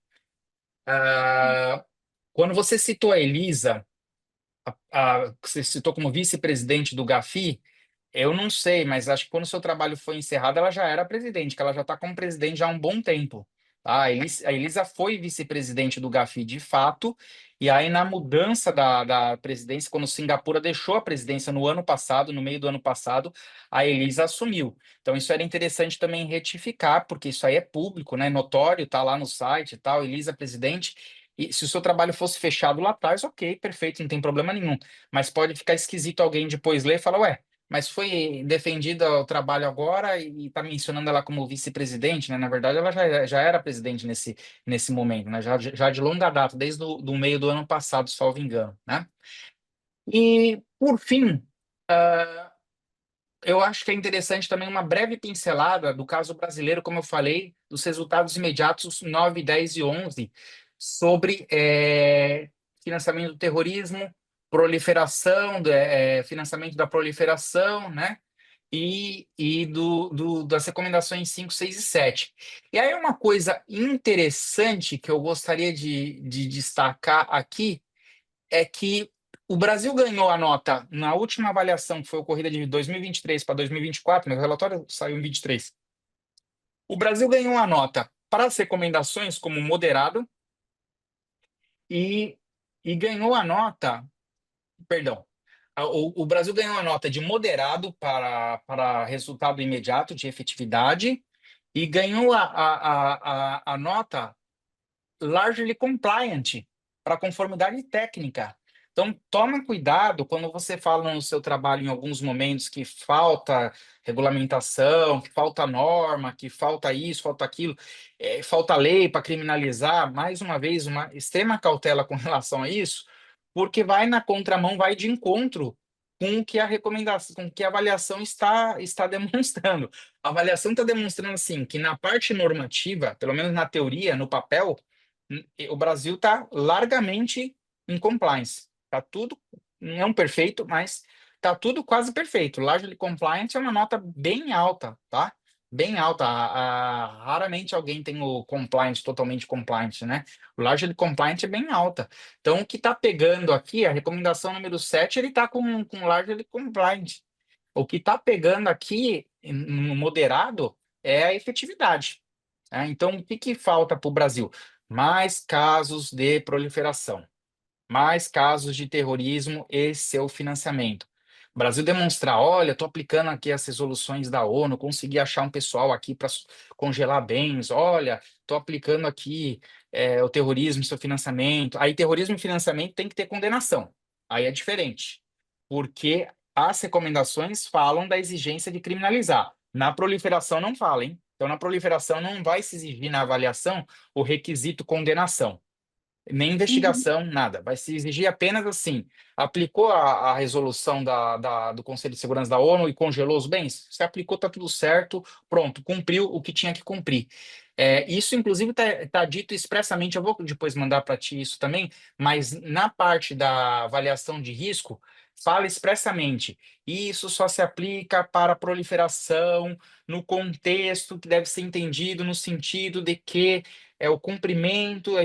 Ah, quando você citou a Elisa, que você citou como vice-presidente do Gafi, eu não sei, mas acho que quando o seu trabalho foi encerrado, ela já era presidente, que ela já está como presidente já há um bom tempo. Tá? A Elisa foi vice-presidente do Gafi de fato, e aí na mudança da presidência, quando Singapura deixou a presidência no ano passado, no meio do ano passado, a Elisa assumiu. Então isso era interessante também retificar, porque isso aí é público, né? Notório, tá lá no site e tal, Elisa presidente. E se o seu trabalho fosse fechado lá atrás, ok, perfeito, não tem problema nenhum. Mas pode ficar esquisito alguém depois ler e falar, ué, mas foi defendida o trabalho agora e está mencionando ela como vice-presidente, né? Na verdade, ela já era presidente nesse momento, né? Já de longa data, desde o do meio do ano passado, salvo engano, né? E, por fim, eu acho que é interessante também uma breve pincelada do caso brasileiro, como eu falei, dos resultados imediatos 9, 10 e 11 sobre financiamento do terrorismo, proliferação, financiamento da proliferação, né? E das recomendações 5, 6 e 7. E aí uma coisa interessante que eu gostaria de destacar aqui é que o Brasil ganhou a nota na última avaliação, que foi ocorrida de 2023 para 2024, meu relatório saiu em 23. O Brasil ganhou a nota para as recomendações como moderado e, e ganhou a nota, perdão, o Brasil ganhou a nota de moderado para resultado imediato de efetividade e ganhou a nota largely compliant para conformidade técnica. Então, toma cuidado quando você fala no seu trabalho em alguns momentos que falta regulamentação, que falta norma, que falta isso, falta aquilo, falta lei para criminalizar. Mais uma vez, uma extrema cautela com relação a isso, porque vai na contramão, vai de encontro com o que a recomendação, com o que a avaliação está demonstrando. A avaliação está demonstrando assim que na parte normativa, pelo menos na teoria, no papel, o Brasil está largamente em compliance. Está tudo, não é um perfeito, mas está tudo quase perfeito. Largely compliant é uma nota bem alta, tá? Bem alta. Raramente alguém tem o compliant, totalmente compliant, né? O largely compliant é bem alta. Então, o que está pegando aqui, a recomendação número 7, ele está com largely compliant. O que está pegando aqui, no moderado, é a efetividade. Então, o que falta para o Brasil? Mais casos de proliferação, mais casos de terrorismo e seu financiamento. O Brasil demonstrar, olha, estou aplicando aqui as resoluções da ONU, consegui achar um pessoal aqui para congelar bens, olha, estou aplicando aqui o terrorismo e seu financiamento. Aí, terrorismo e financiamento tem que ter condenação. Aí é diferente, porque as recomendações falam da exigência de criminalizar. Na proliferação não fala, hein? Então, na proliferação não vai se exigir na avaliação o requisito condenação. Nem Uhum. investigação, nada. Vai se exigir apenas assim: aplicou a resolução do Conselho de Segurança da ONU e congelou os bens? Se aplicou, está tudo certo, pronto, cumpriu o que tinha que cumprir. Isso, inclusive, está dito expressamente. Eu vou depois mandar para ti isso também, mas na parte da avaliação de risco, fala expressamente, isso só se aplica para a proliferação no contexto que deve ser entendido no sentido de que é o cumprimento, a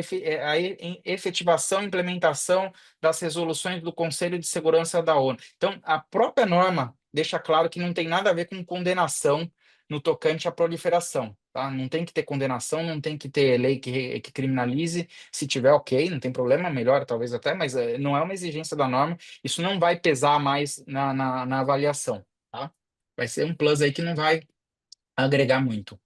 efetivação e implementação das resoluções do Conselho de Segurança da ONU. Então, a própria norma deixa claro que não tem nada a ver com condenação no tocante à proliferação, tá? Não tem que ter condenação, não tem que ter lei que criminalize. Se tiver, ok, não tem problema, melhor talvez até, mas não é uma exigência da norma. Isso não vai pesar mais na avaliação, tá? Vai ser um plus aí que não vai agregar muito.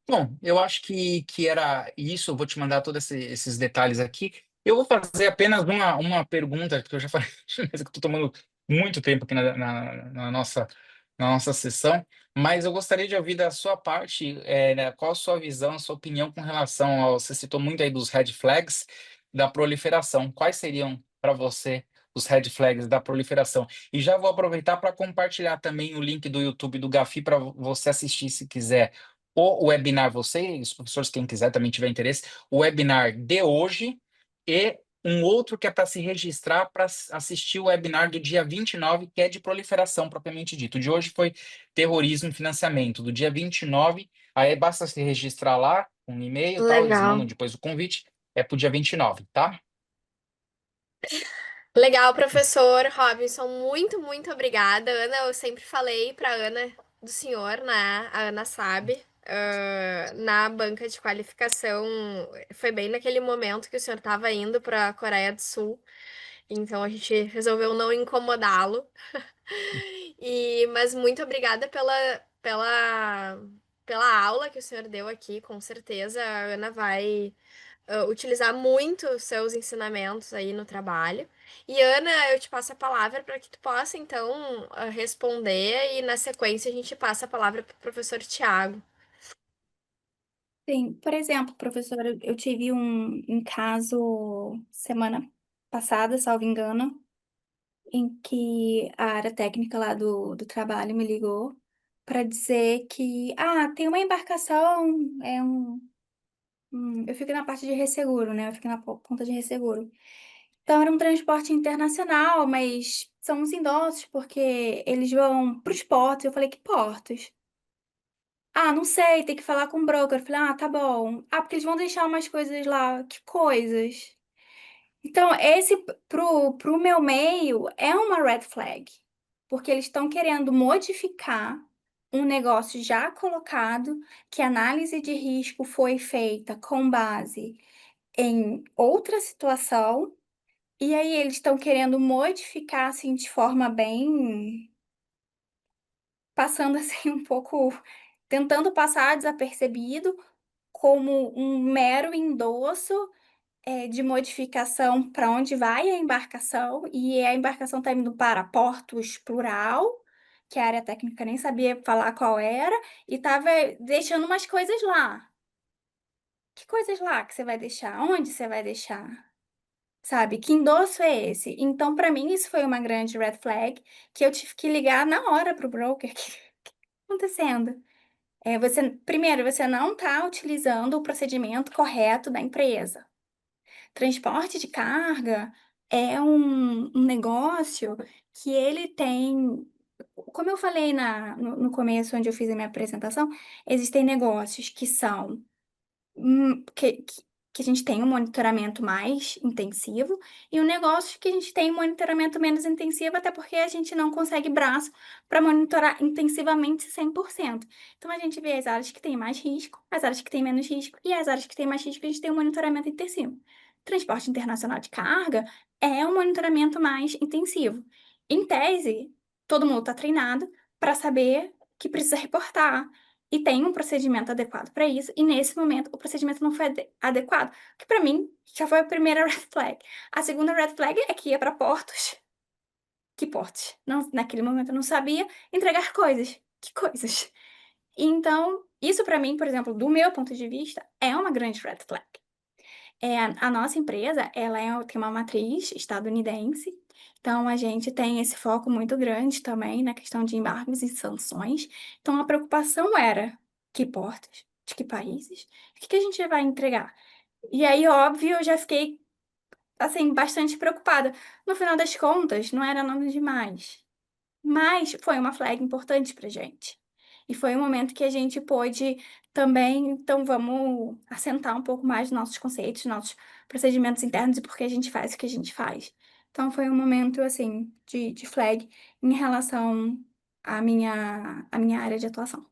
Bom, eu acho que era isso. Eu vou te mandar todos esses detalhes aqui. Eu vou fazer apenas uma pergunta, que eu já falei, mas que estou tomando muito tempo aqui na nossa sessão, mas eu gostaria de ouvir da sua parte, né, qual a sua visão, a sua opinião com relação ao. Você citou muito aí dos red flags da proliferação. Quais seriam para você os red flags da proliferação? E já vou aproveitar para compartilhar também o link do YouTube do Gafi para você assistir se quiser o webinar, você e os professores, quem quiser também tiver interesse, o webinar de hoje e um outro que é para se registrar para assistir o webinar do dia 29, que é de proliferação propriamente dito. O de hoje foi terrorismo e financiamento. Do dia 29, aí basta se registrar lá, um e-mail e tal, eles mandam Legal. depois o convite, é para o dia 29, tá? Legal, professor Robinson. Muito, muito obrigada. Ana, eu sempre falei para Ana do senhor, né? A Ana sabe. Na banca de qualificação, foi bem naquele momento que o senhor estava indo para a Coreia do Sul. Então a gente resolveu não incomodá-lo. Mas muito obrigada pela aula que o senhor deu aqui. Com certeza a Ana vai utilizar muito os seus ensinamentos aí no trabalho. E Ana, eu te passo a palavra para que tu possa então responder e na sequência a gente passa a palavra para o professor Tiago. Sim, por exemplo, professora, eu tive um caso semana passada, salvo engano, em que a área técnica lá do trabalho me ligou para dizer que, tem uma embarcação, eu fico na parte de resseguro, né? Eu fico na ponta de resseguro. Então, era um transporte internacional, mas são os endossos, porque eles vão para os portos. Eu falei, que portos? Não sei, tem que falar com o broker. Eu falei, tá bom. Porque eles vão deixar umas coisas lá. Que coisas? Então, esse pro meu meio é uma red flag, porque eles estão querendo modificar um negócio já colocado, que a análise de risco foi feita com base em outra situação, e aí eles estão querendo modificar assim de forma bem, passando assim um pouco, tentando passar desapercebido como um mero endosso de modificação para onde vai a embarcação, e a embarcação está indo para portos plural, que a área técnica nem sabia falar qual era, e estava deixando umas coisas lá. Que coisas lá que você vai deixar? Onde você vai deixar? Sabe? Que endosso é esse? Então, para mim, isso foi uma grande red flag, que eu tive que ligar na hora para o broker. Que está acontecendo? Primeiro, você não está utilizando o procedimento correto da empresa. Transporte de carga é um negócio que ele tem, como eu falei no começo, onde eu fiz a minha apresentação, existem negócios que são que a gente tem um monitoramento mais intensivo e um negócio que a gente tem um monitoramento menos intensivo, até porque a gente não consegue braço para monitorar intensivamente 100%. Então, a gente vê as áreas que têm mais risco, as áreas que têm menos risco e as áreas que têm mais risco, a gente tem um monitoramento intensivo. Transporte internacional de carga é um monitoramento mais intensivo. Em tese, todo mundo está treinado para saber que precisa reportar, e tem um procedimento adequado para isso, e nesse momento o procedimento não foi adequado, que para mim já foi a primeira red flag. A segunda red flag é que ia para portos. Que portos? Não, naquele momento eu não sabia entregar coisas. Que coisas? Então, isso para mim, por exemplo, do meu ponto de vista, é uma grande red flag. A nossa empresa, tem uma matriz estadunidense, então a gente tem esse foco muito grande também na questão de embargos e sanções. Então a preocupação era que portos, de que países, o que a gente vai entregar? E aí, óbvio, eu já fiquei assim, bastante preocupada. No final das contas, não era nada demais. Mas foi uma flag importante pra gente. E foi um momento que a gente pôde também, então vamos assentar um pouco mais nossos conceitos, nossos procedimentos internos e por que a gente faz o que a gente faz. Então foi um momento, assim, de flag em relação à minha área de atuação.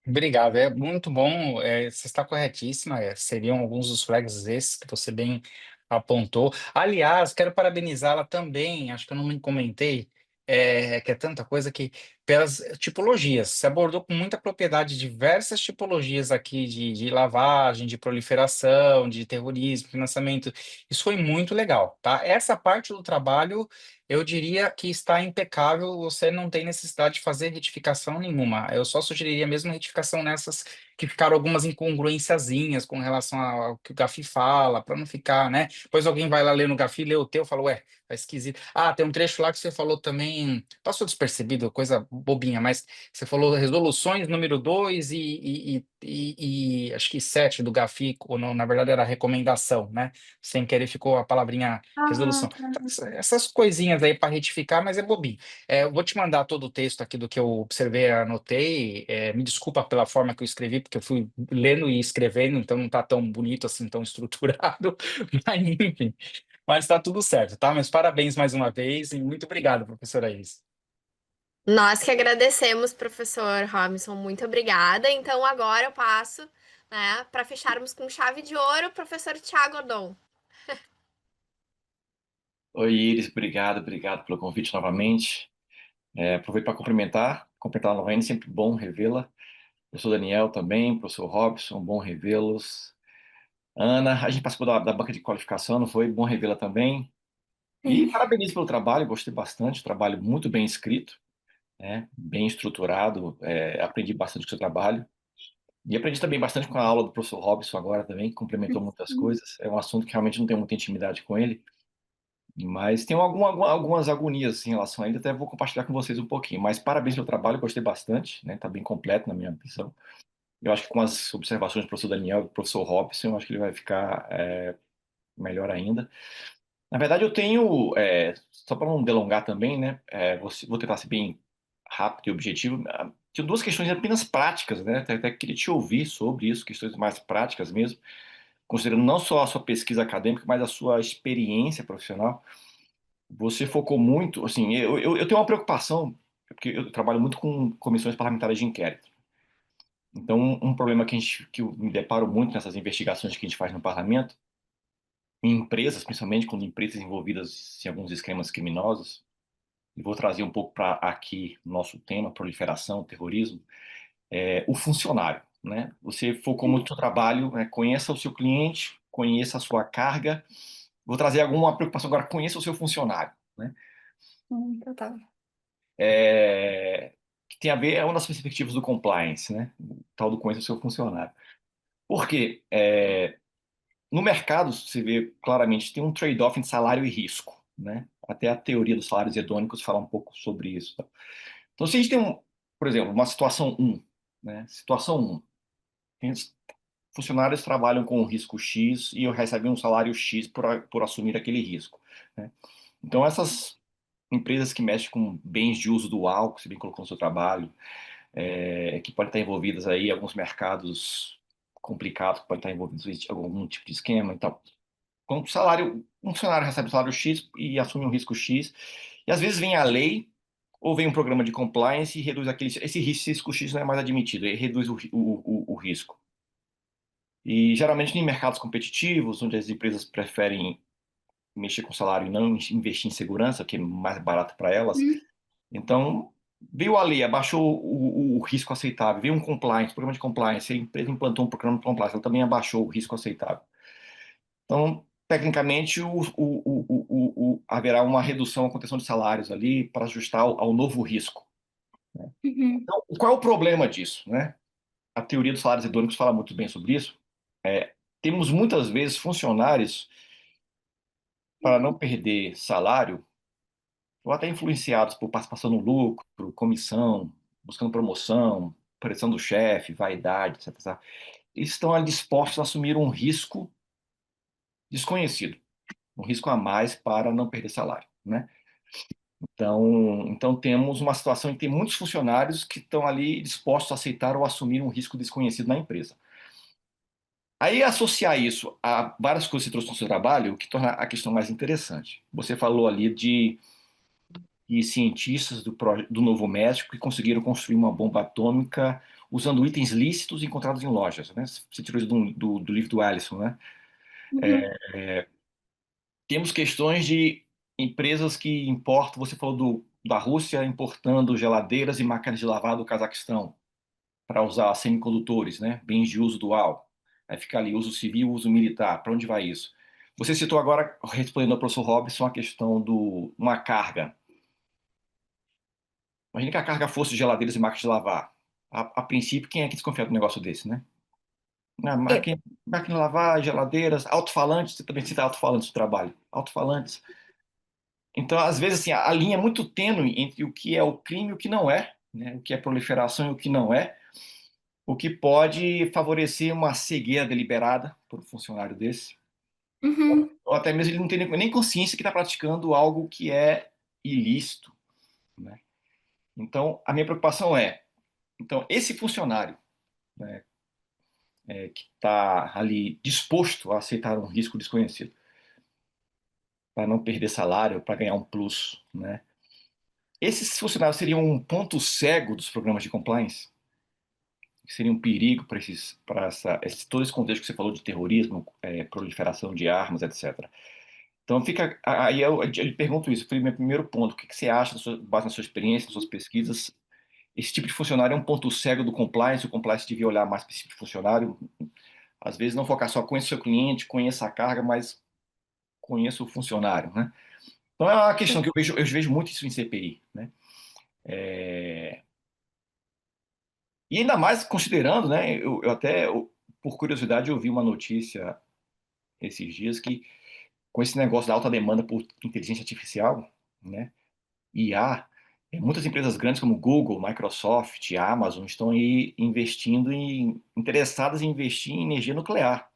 Obrigado, é muito bom, você está corretíssima, seriam alguns dos flags esses que você bem apontou. Aliás, quero parabenizá-la também, acho que eu não me comentei, que é tanta coisa que, pelas tipologias, você abordou com muita propriedade diversas tipologias aqui de lavagem, de proliferação, de terrorismo, financiamento, isso foi muito legal, tá? Essa parte do trabalho eu diria que está impecável, você não tem necessidade de fazer retificação nenhuma. Eu só sugeriria mesmo retificação nessas que ficaram algumas incongruenciazinhas com relação ao que o Gafi fala, para não ficar, né? Depois alguém vai lá ler no Gafi, lê o teu, fala, ué, tá esquisito. Ah, tem um trecho lá que você falou também, passou despercebido, coisa bobinha, mas você falou resoluções número 2 e acho que 7 do Gafi, ou não, na verdade era recomendação, né? Sem querer ficou a palavrinha Ah, resolução. tá. Então, essas coisinhas aí para retificar, mas é bobinho. Eu vou te mandar todo o texto aqui do que eu observei, anotei. Me desculpa pela forma que eu escrevi, porque eu fui lendo e escrevendo, então não está tão bonito assim, tão estruturado. Mas enfim, mas está tudo certo, tá? Mas parabéns mais uma vez e muito obrigado, professora Iris. Nós que agradecemos, professor Robinson, muito obrigada. Então, agora eu passo, né, para fecharmos com chave de ouro, professor Tiago Odon. Oi, Iris, obrigado pelo convite novamente. Aproveito para cumprimentá-la novamente, sempre bom revê-la. Professor Daniel também, professor Robson, bom revê-los. Ana, a gente participou da banca de qualificação, não foi? Bom revê-la também. E Sim. parabenizo pelo trabalho, gostei bastante, trabalho muito bem escrito, né? Bem estruturado, aprendi bastante com o seu trabalho. E aprendi também bastante com a aula do professor Robson agora também, que complementou muitas coisas. É um assunto que realmente não tenho muita intimidade com ele. Mas tem algumas agonias assim, em relação a ele, até vou compartilhar com vocês um pouquinho. Mas parabéns pelo trabalho, gostei bastante, né? Tá bem completo na minha visão. Eu acho que com as observações do professor Daniel e do professor Robson, eu acho que ele vai ficar melhor ainda. Na verdade, eu tenho, só para não delongar também, né? Vou tentar ser bem rápido e objetivo. Tinha duas questões apenas práticas, né? Até queria te ouvir sobre isso, questões mais práticas mesmo, considerando não só a sua pesquisa acadêmica, mas a sua experiência profissional. Você focou muito, assim, eu tenho uma preocupação, porque eu trabalho muito com comissões parlamentares de inquérito. Então, um problema que eu me deparo muito nessas investigações que a gente faz no parlamento, em empresas, principalmente quando empresas envolvidas em alguns esquemas criminosos, e vou trazer um pouco para aqui o nosso tema, proliferação, terrorismo, o funcionário, né? Você focou muito no seu trabalho, né? Conheça o seu cliente, conheça a sua carga. Vou trazer alguma preocupação agora, conheça o seu funcionário, né? Total. Que tem a ver, é uma das perspectivas do compliance, né? O tal do conheça o seu funcionário. Por quê? No mercado, você vê claramente, tem um trade-off entre salário e risco, né? Até a teoria dos salários hedônicos fala um pouco sobre isso. Tá? Então, se a gente tem, por exemplo, uma situação um, né? Situação um, funcionários trabalham com o risco X e recebem um salário X por assumir aquele risco, né? Então, essas empresas que mexem com bens de uso dual, que você bem colocou no seu trabalho, que podem estar envolvidas aí em alguns mercados complicados, que podem estar envolvidos em algum tipo de esquema. Então, quando um funcionário recebe um salário X e assume um risco X, e às vezes vem a lei ou vem um programa de compliance e reduz esse risco X não é mais admitido, ele reduz o risco. E geralmente em mercados competitivos, onde as empresas preferem mexer com salário e não investir em segurança, que é mais barato para elas, então, veio a lei, abaixou o risco aceitável, veio um compliance, programa de compliance, a empresa implantou um programa de compliance, ela também abaixou o risco aceitável. Então, tecnicamente, haverá uma redução, uma contenção de salários ali para ajustar ao novo risco. Uhum. Então, qual é o problema disso, né? A teoria dos salários hedônicos fala muito bem sobre isso. Temos muitas vezes funcionários, para não perder salário, ou até influenciados por participação no lucro, comissão, buscando promoção, pressão do chefe, vaidade, etc. Eles estão ali dispostos a assumir um risco desconhecido, um risco a mais para não perder salário, né? Então temos uma situação em que tem muitos funcionários que estão ali dispostos a aceitar ou assumir um risco desconhecido na empresa. Aí, associar isso a várias coisas que você trouxe no seu trabalho, o que torna a questão mais interessante. Você falou ali de cientistas do Novo México que conseguiram construir uma bomba atômica usando itens lícitos encontrados em lojas, né? Você tirou isso do livro do Alisson, né? Uhum. Temos questões de empresas que importam, você falou da Rússia importando geladeiras e máquinas de lavar do Cazaquistão para usar semicondutores, né? Bens de uso dual. Aí fica ali, uso civil, uso militar. Para onde vai isso? Você citou agora, respondendo ao professor Robson, a questão uma carga. Imagina que a carga fosse geladeiras e máquinas de lavar. A princípio, quem é que desconfia do negócio desse, né? Eu. Máquina de lavar, geladeiras, alto-falantes, você também cita alto-falantes do trabalho. Alto-falantes. Então, às vezes, assim, a linha é muito tênue entre o que é o crime e o que não é, né? O que é proliferação e o que não é, o que pode favorecer uma cegueira deliberada por um funcionário desse, Uhum. ou até mesmo ele não tem nem consciência que está praticando algo que é ilícito, né? Então, a minha preocupação então, esse funcionário, né, que está ali disposto a aceitar um risco desconhecido, para não perder salário, para ganhar um plus, né? Esses funcionários seriam um ponto cego dos programas de compliance? Seria um perigo todo esse contexto que você falou de terrorismo, proliferação de armas, etc. Então fica aí eu lhe pergunto isso, foi o meu primeiro ponto. O que você acha, base na sua experiência, nas suas pesquisas, esse tipo de funcionário é um ponto cego do compliance? O compliance devia olhar mais para esse tipo de funcionário, às vezes não focar só conheça o seu cliente, conheça a carga, mas conheça o funcionário, né? Então é uma questão que eu vejo muito isso em CPI, né? E ainda mais considerando, né? Por curiosidade, eu vi uma notícia esses dias que, com esse negócio da alta demanda por inteligência artificial, né? IA, muitas empresas grandes como Google, Microsoft, Amazon estão aí interessadas em investir em energia nuclear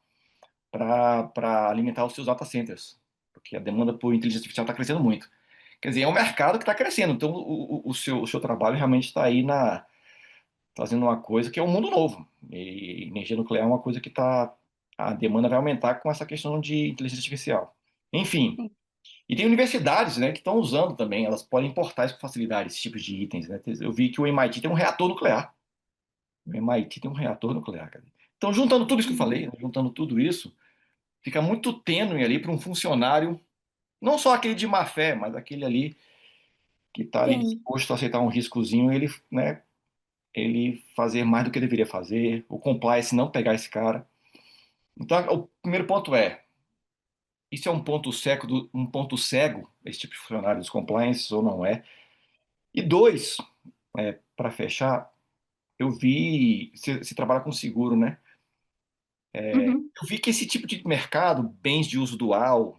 para alimentar os seus data centers, porque a demanda por inteligência artificial está crescendo muito. Quer dizer, é um mercado que está crescendo, então o seu trabalho realmente está aí fazendo uma coisa que é um mundo novo. E energia nuclear é uma coisa que a demanda vai aumentar com essa questão de inteligência artificial. Enfim, Sim. e tem universidades, né, que estão usando também, elas podem importar isso com facilidade, esses tipos de itens, né? Eu vi que o MIT tem um reator nuclear. O MIT tem um reator nuclear, cara. Então, juntando tudo isso que eu falei, né, juntando tudo isso, fica muito tênue ali para um funcionário, não só aquele de má fé, mas aquele ali que está ali Sim. disposto a aceitar um riscozinho, ele fazer mais do que deveria fazer, o compliance não pegar esse cara. Então, o primeiro ponto isso é um ponto cego, esse tipo de funcionário dos compliance ou não é? E dois, para fechar, eu vi, você trabalha com seguro, né? Uhum. Eu vi que esse tipo de mercado, bens de uso dual,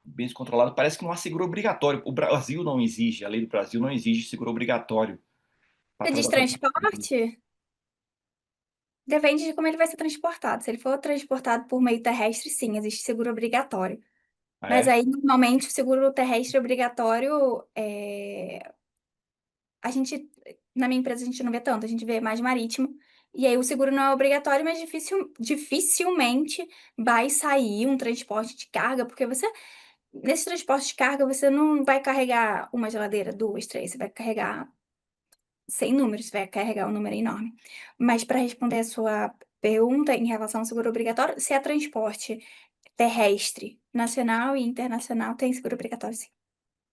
bens controlados, parece que não há seguro obrigatório. O Brasil não exige, a lei do Brasil não exige seguro obrigatório para Você diz trabalhar. transporte? Depende de como ele vai ser transportado. Se ele for transportado por meio terrestre, sim, existe seguro obrigatório. Ah, Mas é? aí, normalmente, o seguro terrestre obrigatório, a gente, na minha empresa, a gente não vê tanto, a gente vê mais marítimo. E aí, o seguro não é obrigatório, mas dificilmente vai sair um transporte de carga, porque nesse transporte de carga, você não vai carregar uma geladeira, duas, três, você vai carregar sem números, você vai carregar um número enorme. Mas para responder a sua pergunta em relação ao seguro obrigatório, se é transporte terrestre, nacional e internacional, tem seguro obrigatório, sim,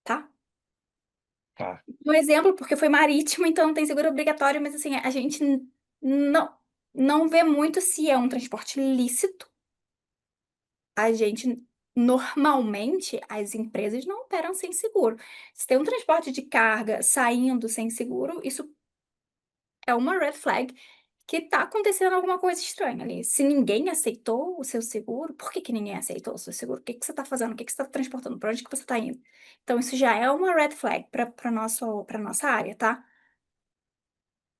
tá? Tá. Um exemplo, porque foi marítimo, então tem seguro obrigatório, mas assim, a gente não, não vê muito se é um transporte lícito. A gente, normalmente, as empresas não operam sem seguro. Se tem um transporte de carga saindo sem seguro, isso é uma red flag que tá acontecendo alguma coisa estranha ali. Se ninguém aceitou o seu seguro, por que que ninguém aceitou o seu seguro? O que que você tá fazendo? O que que você tá transportando? Para onde que você tá indo? Então, isso já é uma red flag para nossa área, tá?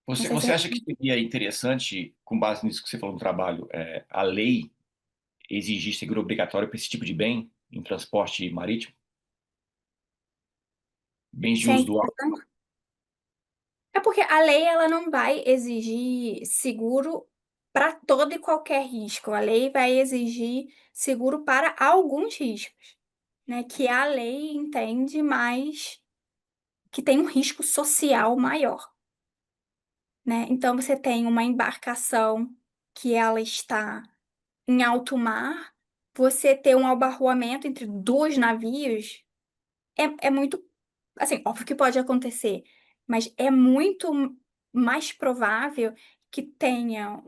Não Você, sei se você acha que seria interessante, com base nisso que você falou no trabalho, a lei exigir seguro obrigatório para esse tipo de bem em transporte marítimo? Bens de Isso é uso dual? interessante. É porque a lei ela não vai exigir seguro para todo e qualquer risco. A lei vai exigir seguro para alguns riscos, né? Que a lei entende mais que tem um risco social maior, né? Então você tem uma embarcação que ela está em alto mar, você ter um abarroamento entre dois navios é muito, assim, óbvio que pode acontecer, mas é muito mais provável que tenha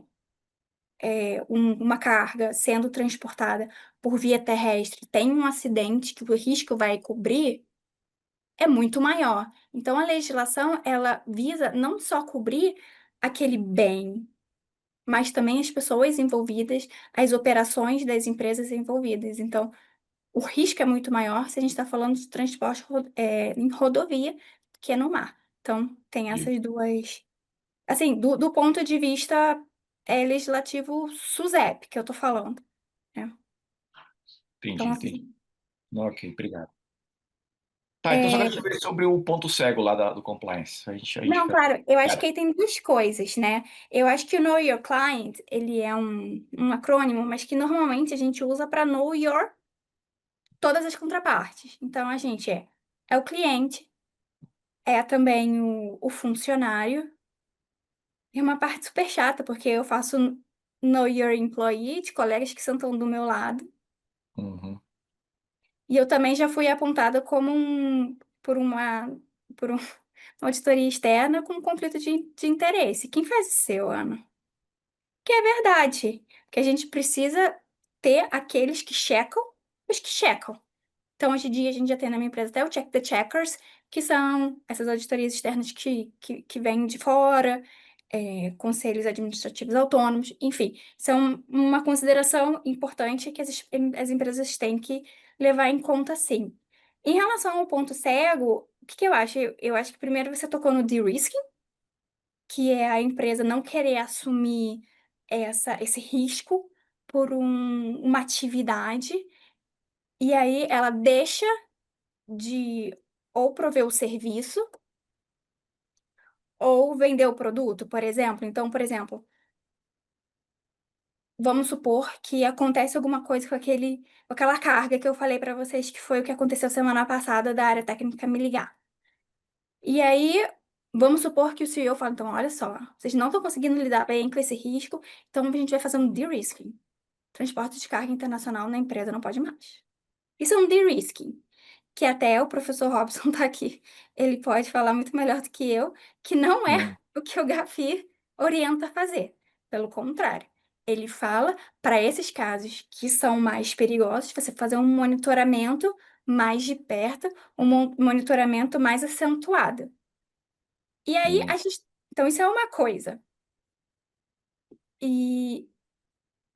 uma carga sendo transportada por via terrestre, tem um acidente que o risco vai cobrir, é muito maior. Então, a legislação, ela visa não só cobrir aquele bem, mas também as pessoas envolvidas, as operações das empresas envolvidas. Então, o risco é muito maior se a gente está falando de transporte em rodovia, que é no mar. Então, tem Entendi. essas duas. Assim, do ponto de vista legislativo SUSEP, que eu tô falando, né? Então, Entendi. assim. Ok, obrigado. Tá, então só é, quero saber sobre o ponto cego lá do compliance. A gente Não, fica... claro, eu acho que Obrigado. aí tem duas coisas, né? Eu acho que o Know Your Client, ele é um acrônimo, mas que normalmente a gente usa para Know Your todas as contrapartes. Então, a gente é o cliente, é também o funcionário. E uma parte super chata, porque eu faço Know Your Employee de colegas que sentam do meu lado. Uhum. E eu também já fui apontada como por uma auditoria externa com conflito de interesse. Quem faz isso, seu, Ana? Que é verdade, que a gente precisa ter aqueles que checam os que checam. Então, hoje em dia, a gente já tem na minha empresa até o Check the Checkers, que são essas auditorias externas que vêm de fora, conselhos administrativos autônomos, enfim, são uma consideração importante que as empresas têm que levar em conta, sim. Em relação ao ponto cego, o que eu acho? Eu acho que primeiro você tocou no de-risking, que é a empresa não querer assumir esse risco por uma atividade, e aí ela deixa de ou prover o serviço ou vender o produto, por exemplo. Então, por exemplo, vamos supor que acontece alguma coisa com aquela carga que eu falei para vocês, que foi o que aconteceu semana passada da área técnica me ligar. E aí, vamos supor que o CEO fala, então, olha só, vocês não estão conseguindo lidar bem com esse risco, então a gente vai fazer um de-risking. Transporte de carga internacional na empresa não pode mais. Isso é um de-risking, que até o professor Robson tá aqui. Ele pode falar muito melhor do que eu, que não é Hum. o que o GAFI orienta a fazer. Pelo contrário, ele fala para esses casos que são mais perigosos, você fazer um monitoramento mais de perto, um monitoramento mais acentuado. E aí, Hum. então, isso é uma coisa. E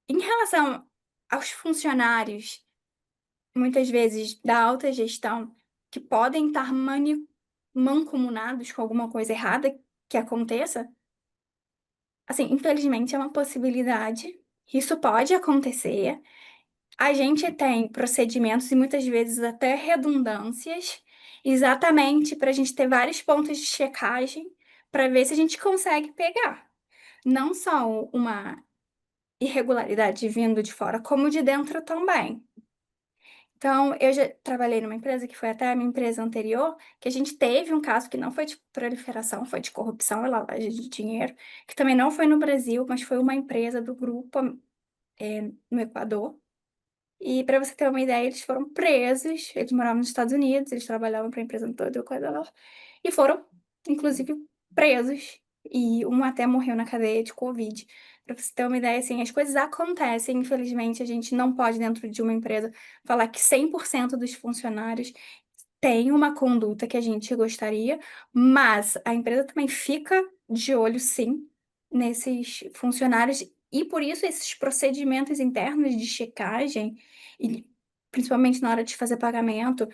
em relação aos funcionários, muitas vezes da alta gestão, que podem estar mancomunados com alguma coisa errada que aconteça, assim, infelizmente é uma possibilidade. Isso pode acontecer. A gente tem procedimentos e muitas vezes até redundâncias, exatamente para a gente ter vários pontos de checagem para ver se a gente consegue pegar. Não só uma irregularidade vindo de fora, como de dentro também. Então, eu já trabalhei numa empresa que foi até a minha empresa anterior, que a gente teve um caso que não foi de proliferação, foi de corrupção e lavagem de dinheiro, que também não foi no Brasil, mas foi uma empresa do grupo, no Equador. E para você ter uma ideia, eles foram presos, eles moravam nos Estados Unidos, eles trabalhavam para a empresa toda do Equador, e foram, inclusive, presos. E um até morreu na cadeia de Covid. Para você ter uma ideia, assim, as coisas acontecem, infelizmente, a gente não pode, dentro de uma empresa, falar que 100% dos funcionários têm uma conduta que a gente gostaria, mas a empresa também fica de olho, sim, nesses funcionários, e por isso esses procedimentos internos de checagem e principalmente na hora de fazer pagamento,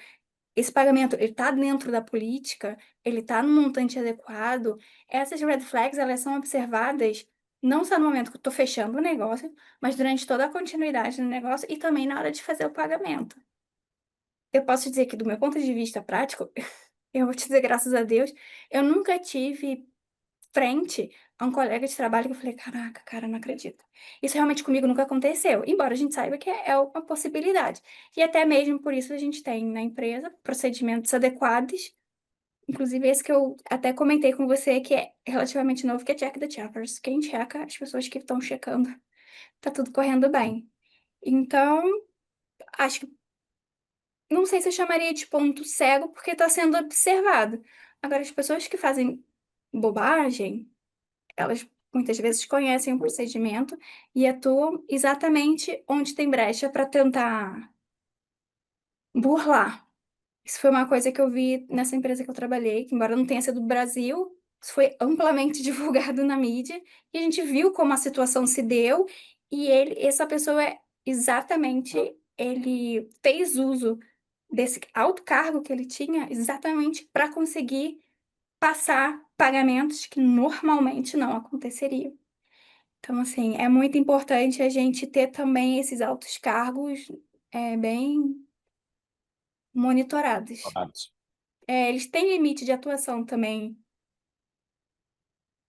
esse pagamento, ele está dentro da política, ele está no montante adequado, essas red flags, elas são observadas Não só no momento que eu tô fechando o negócio, mas durante toda a continuidade do negócio e também na hora de fazer o pagamento. Eu posso dizer que, do meu ponto de vista prático, eu vou te dizer, graças a Deus, eu nunca tive frente a um colega de trabalho que eu falei, caraca, cara, não acredito. Isso realmente comigo nunca aconteceu, embora a gente saiba que é uma possibilidade. E até mesmo por isso a gente tem na empresa procedimentos adequados, inclusive esse que eu até comentei com você, que é relativamente novo, que é check the checkers. Quem checa as pessoas que estão checando, tá tudo correndo bem. Então, acho que não sei se eu chamaria de ponto cego, porque está sendo observado. Agora, as pessoas que fazem bobagem, elas muitas vezes conhecem o procedimento e atuam exatamente onde tem brecha para tentar burlar. Isso foi uma coisa que eu vi nessa empresa que eu trabalhei, que embora não tenha sido do Brasil, isso foi amplamente divulgado na mídia, e a gente viu como a situação se deu, e essa pessoa é exatamente, ele fez uso desse alto cargo que ele tinha exatamente para conseguir passar pagamentos que normalmente não aconteceriam. Então, assim, é muito importante a gente ter também esses altos cargos bem monitorados. Dados. Eles têm limite de atuação também,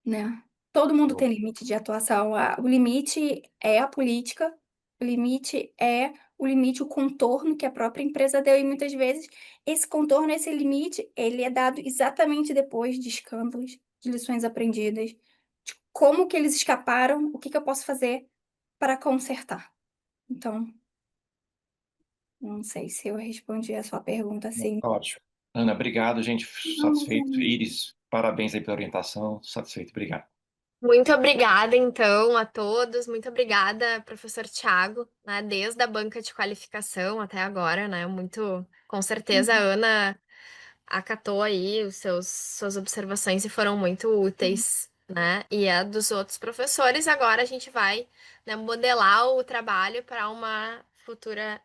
né? Todo mundo tem limite de atuação. O limite é a política, o limite é o limite, o contorno que a própria empresa deu, e muitas vezes esse contorno, esse limite, ele é dado exatamente depois de escândalos, de lições aprendidas, de como que eles escaparam, o que que eu posso fazer para consertar. Então, não sei se eu respondi a sua pergunta assim. Tá ótimo. Ana, obrigado, gente. Não, mas Satisfeito. Iris, parabéns aí pela orientação. Satisfeito, obrigado. Muito obrigada, então, a todos. Muito obrigada, professor Tiago, né? Desde a banca de qualificação até agora, né? Muito, com certeza, a Ana acatou aí suas observações e foram muito úteis, né? E a dos outros professores, agora a gente vai, né, modelar o trabalho para uma futura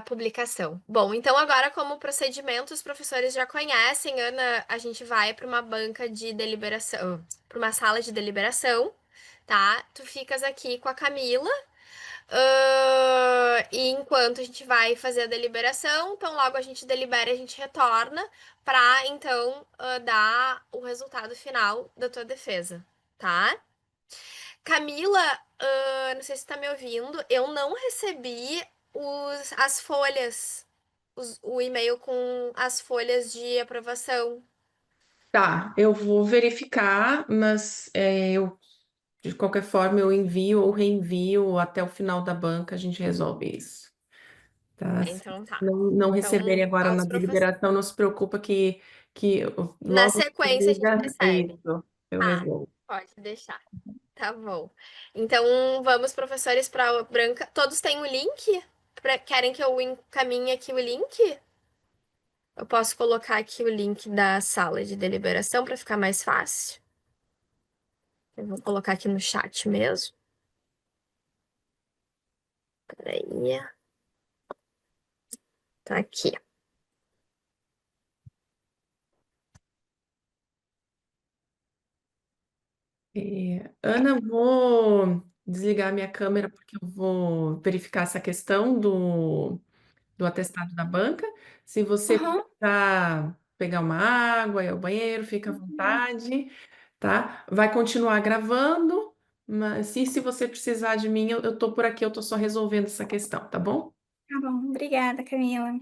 publicação. Bom, então agora, como procedimento, os professores já conhecem, Ana, a gente vai para uma banca de deliberação, para uma sala de deliberação, tá? Tu ficas aqui com a Camila. E enquanto a gente vai fazer a deliberação, então logo a gente delibera e a gente retorna para então dar o resultado final da tua defesa, tá? Camila, não sei se tá me ouvindo, eu não recebi as folhas, o e-mail com as folhas de aprovação. Tá, eu vou verificar, mas eu de qualquer forma eu envio ou reenvio até o final da banca, a gente resolve isso. Tá? Se Então tá. não receberem Então, agora na aos professores. deliberação, não se preocupa que Na logo em sequência a gente seguida é recebe. isso, eu Tá, resolvo. pode deixar. Tá bom. Então, vamos, professores, para Branca. Todos têm o link? Querem que eu encaminhe aqui o link? Eu posso colocar aqui o link da sala de deliberação para ficar mais fácil. Eu vou colocar aqui no chat mesmo. Peraí. Tá aqui. Ana, eu vou desligar minha câmera porque eu vou verificar essa questão do atestado da banca. Se você Aham. precisar pegar uma água, ir ao banheiro, fica à vontade, tá? Vai continuar gravando, mas se você precisar de mim, eu tô por aqui, eu tô só resolvendo essa questão, tá bom? Tá bom. Obrigada, Camila.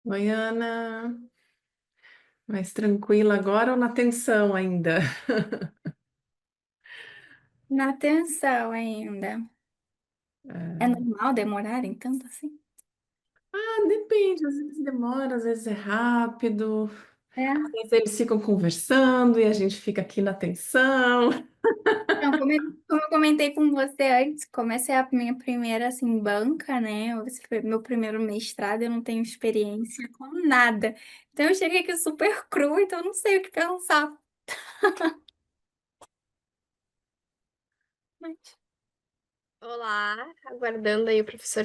Oi, Ana. Mais tranquila agora ou na tensão ainda? Na atenção ainda. É normal demorarem tanto assim? Depende, às vezes demora, às vezes é rápido, É. às vezes eles ficam conversando e a gente fica aqui na tensão. Então, como eu comentei com você antes, como essa é a minha primeira, assim, banca, né? Esse foi meu primeiro mestrado, eu não tenho experiência com nada. Então, eu cheguei aqui super cru, então eu não sei o que pensar. Mas, Olá, aguardando aí o professor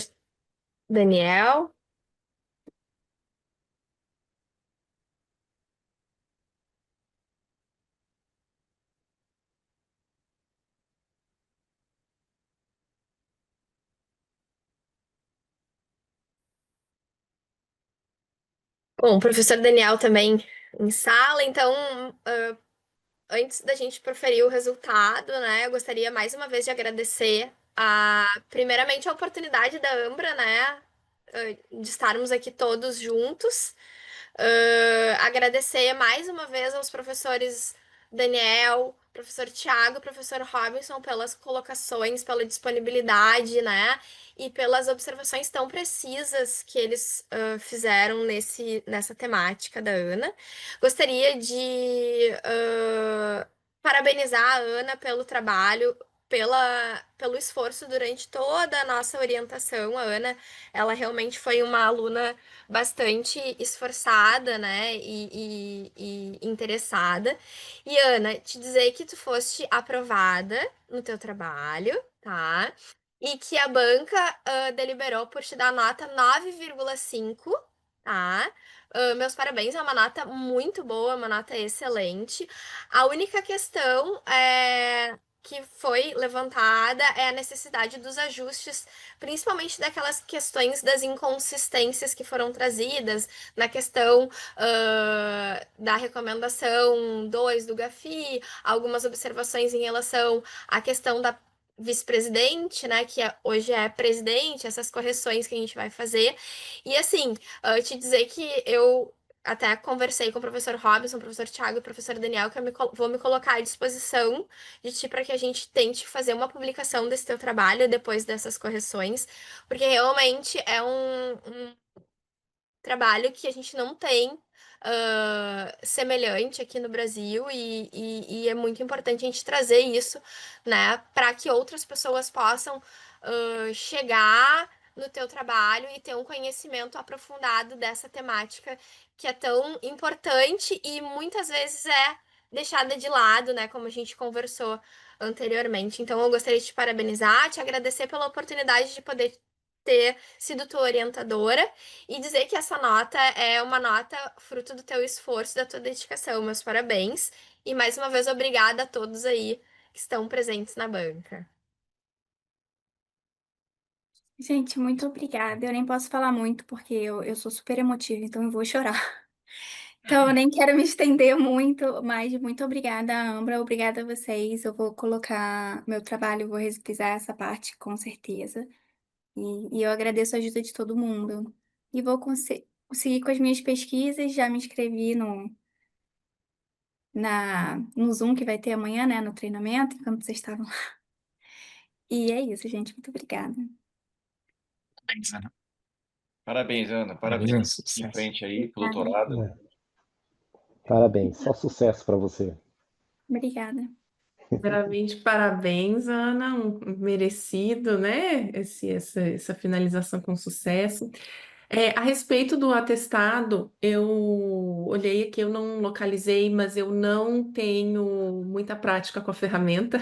Daniel. Bom, o professor Daniel também em sala, então, antes da gente proferir o resultado, né, eu gostaria mais uma vez de agradecer primeiramente a oportunidade da Ambra, né, de estarmos aqui todos juntos. Agradecer mais uma vez aos professores Daniel, professor Tiago, professor Robinson pelas colocações, pela disponibilidade, né? E pelas observações tão precisas que eles fizeram nessa temática da Ana. Gostaria de parabenizar a Ana pelo trabalho, pelo esforço durante toda a nossa orientação. A Ana, ela realmente foi uma aluna bastante esforçada, né, e interessada. E Ana, te dizer que tu foste aprovada no teu trabalho, tá? E que a banca deliberou por te dar nota 9,5, tá? Meus parabéns, é uma nota muito boa, uma nota excelente. A única questão que foi levantada é a necessidade dos ajustes, principalmente daquelas questões das inconsistências que foram trazidas na questão da recomendação 2 do GAFI, algumas observações em relação à questão da vice-presidente, né, que hoje é presidente, essas correções que a gente vai fazer. E assim, te dizer que eu até conversei com o professor Robson, o professor Thiago e o professor Daniel, que vou me colocar à disposição de ti para que a gente tente fazer uma publicação desse teu trabalho depois dessas correções, porque realmente é um trabalho que a gente não tem semelhante aqui no Brasil e é muito importante a gente trazer isso, né, para que outras pessoas possam chegar no teu trabalho e ter um conhecimento aprofundado dessa temática que é tão importante e muitas vezes é deixada de lado, né, como a gente conversou anteriormente. Então, eu gostaria de te parabenizar, te agradecer pela oportunidade de poder ter sido tua orientadora e dizer que essa nota é uma nota fruto do teu esforço, da tua dedicação. Meus parabéns. E mais uma vez, obrigada a todos aí que estão presentes na banca. gente, muito obrigada. Eu nem posso falar muito porque eu sou super emotiva, então eu vou chorar. Então, eu nem quero me estender muito, mas muito obrigada, Ambra. Obrigada a vocês. Eu vou colocar meu trabalho, vou revisar essa parte com certeza. E eu agradeço a ajuda de todo mundo. E vou seguir com as minhas pesquisas. Já me inscrevi no Zoom que vai ter amanhã, né? No treinamento, enquanto vocês estavam lá. E é isso, gente. Muito obrigada. Parabéns, Ana. Parabéns, Ana. Parabéns, Parabéns. Em sucesso. frente aí pro Obrigada. doutorado. É, parabéns, só sucesso para você. Obrigada. Primeiramente, parabéns, Ana, merecido, né? Essa finalização com sucesso. A respeito do atestado, eu olhei aqui, eu não localizei, mas eu não tenho muita prática com a ferramenta.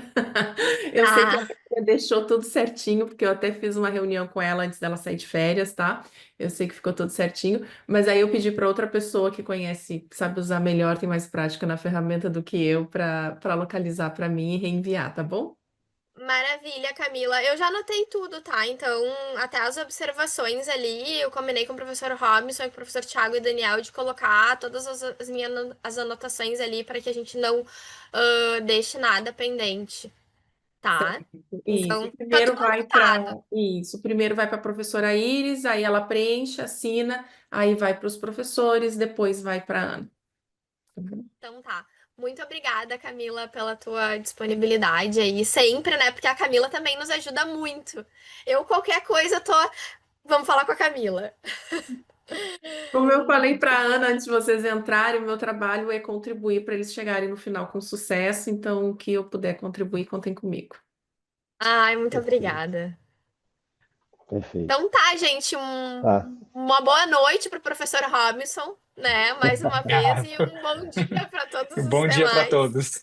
Eu sei que a Ah, Maria deixou tudo certinho, porque eu até fiz uma reunião com ela antes dela sair de férias, tá? Eu sei que ficou tudo certinho, mas aí eu pedi para outra pessoa que conhece, que sabe usar melhor, tem mais prática na ferramenta do que eu, para localizar para mim e reenviar, tá bom? maravilha, Camila. Eu já anotei tudo, tá? Então, até as observações ali, eu combinei com o professor Robinson e com o professor Thiago e Daniel de colocar todas as minhas as anotações ali para que a gente não deixe nada pendente. tá? Isso, Então, tá primeiro tudo vai para anotado. isso, primeiro vai para a professora Iris, aí ela preenche, assina, aí vai para os professores, depois vai para a Ana. Então tá. Muito obrigada, Camila, pela tua disponibilidade aí, sempre, né? Porque a Camila também nos ajuda muito. Eu, qualquer coisa, tô. Vamos falar com a Camila. Como eu falei para a Ana antes de vocês entrarem, o meu trabalho é contribuir para eles chegarem no final com sucesso, então o que eu puder contribuir, contem comigo. Ai, muito Perfeito, obrigada. perfeito. Então tá, gente, Tá. uma boa noite para o professor Robinson, né? Mais uma vez, e Obrigado. um bom dia para todos os Bom dia para demais. todos.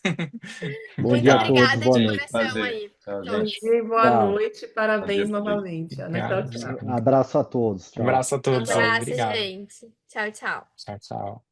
Bom Muito dia a todos, obrigada boa de noite. coração Prazer. aí, Tchau, Bom gente. todos. dia e boa Tchau. noite, parabéns novamente, Ana. Tchau, Obrigado. tchau. Abraço a todos. Tchau. Abraço a todos aí. Abraço, Obrigado. gente. Tchau, tchau. Tchau, tchau.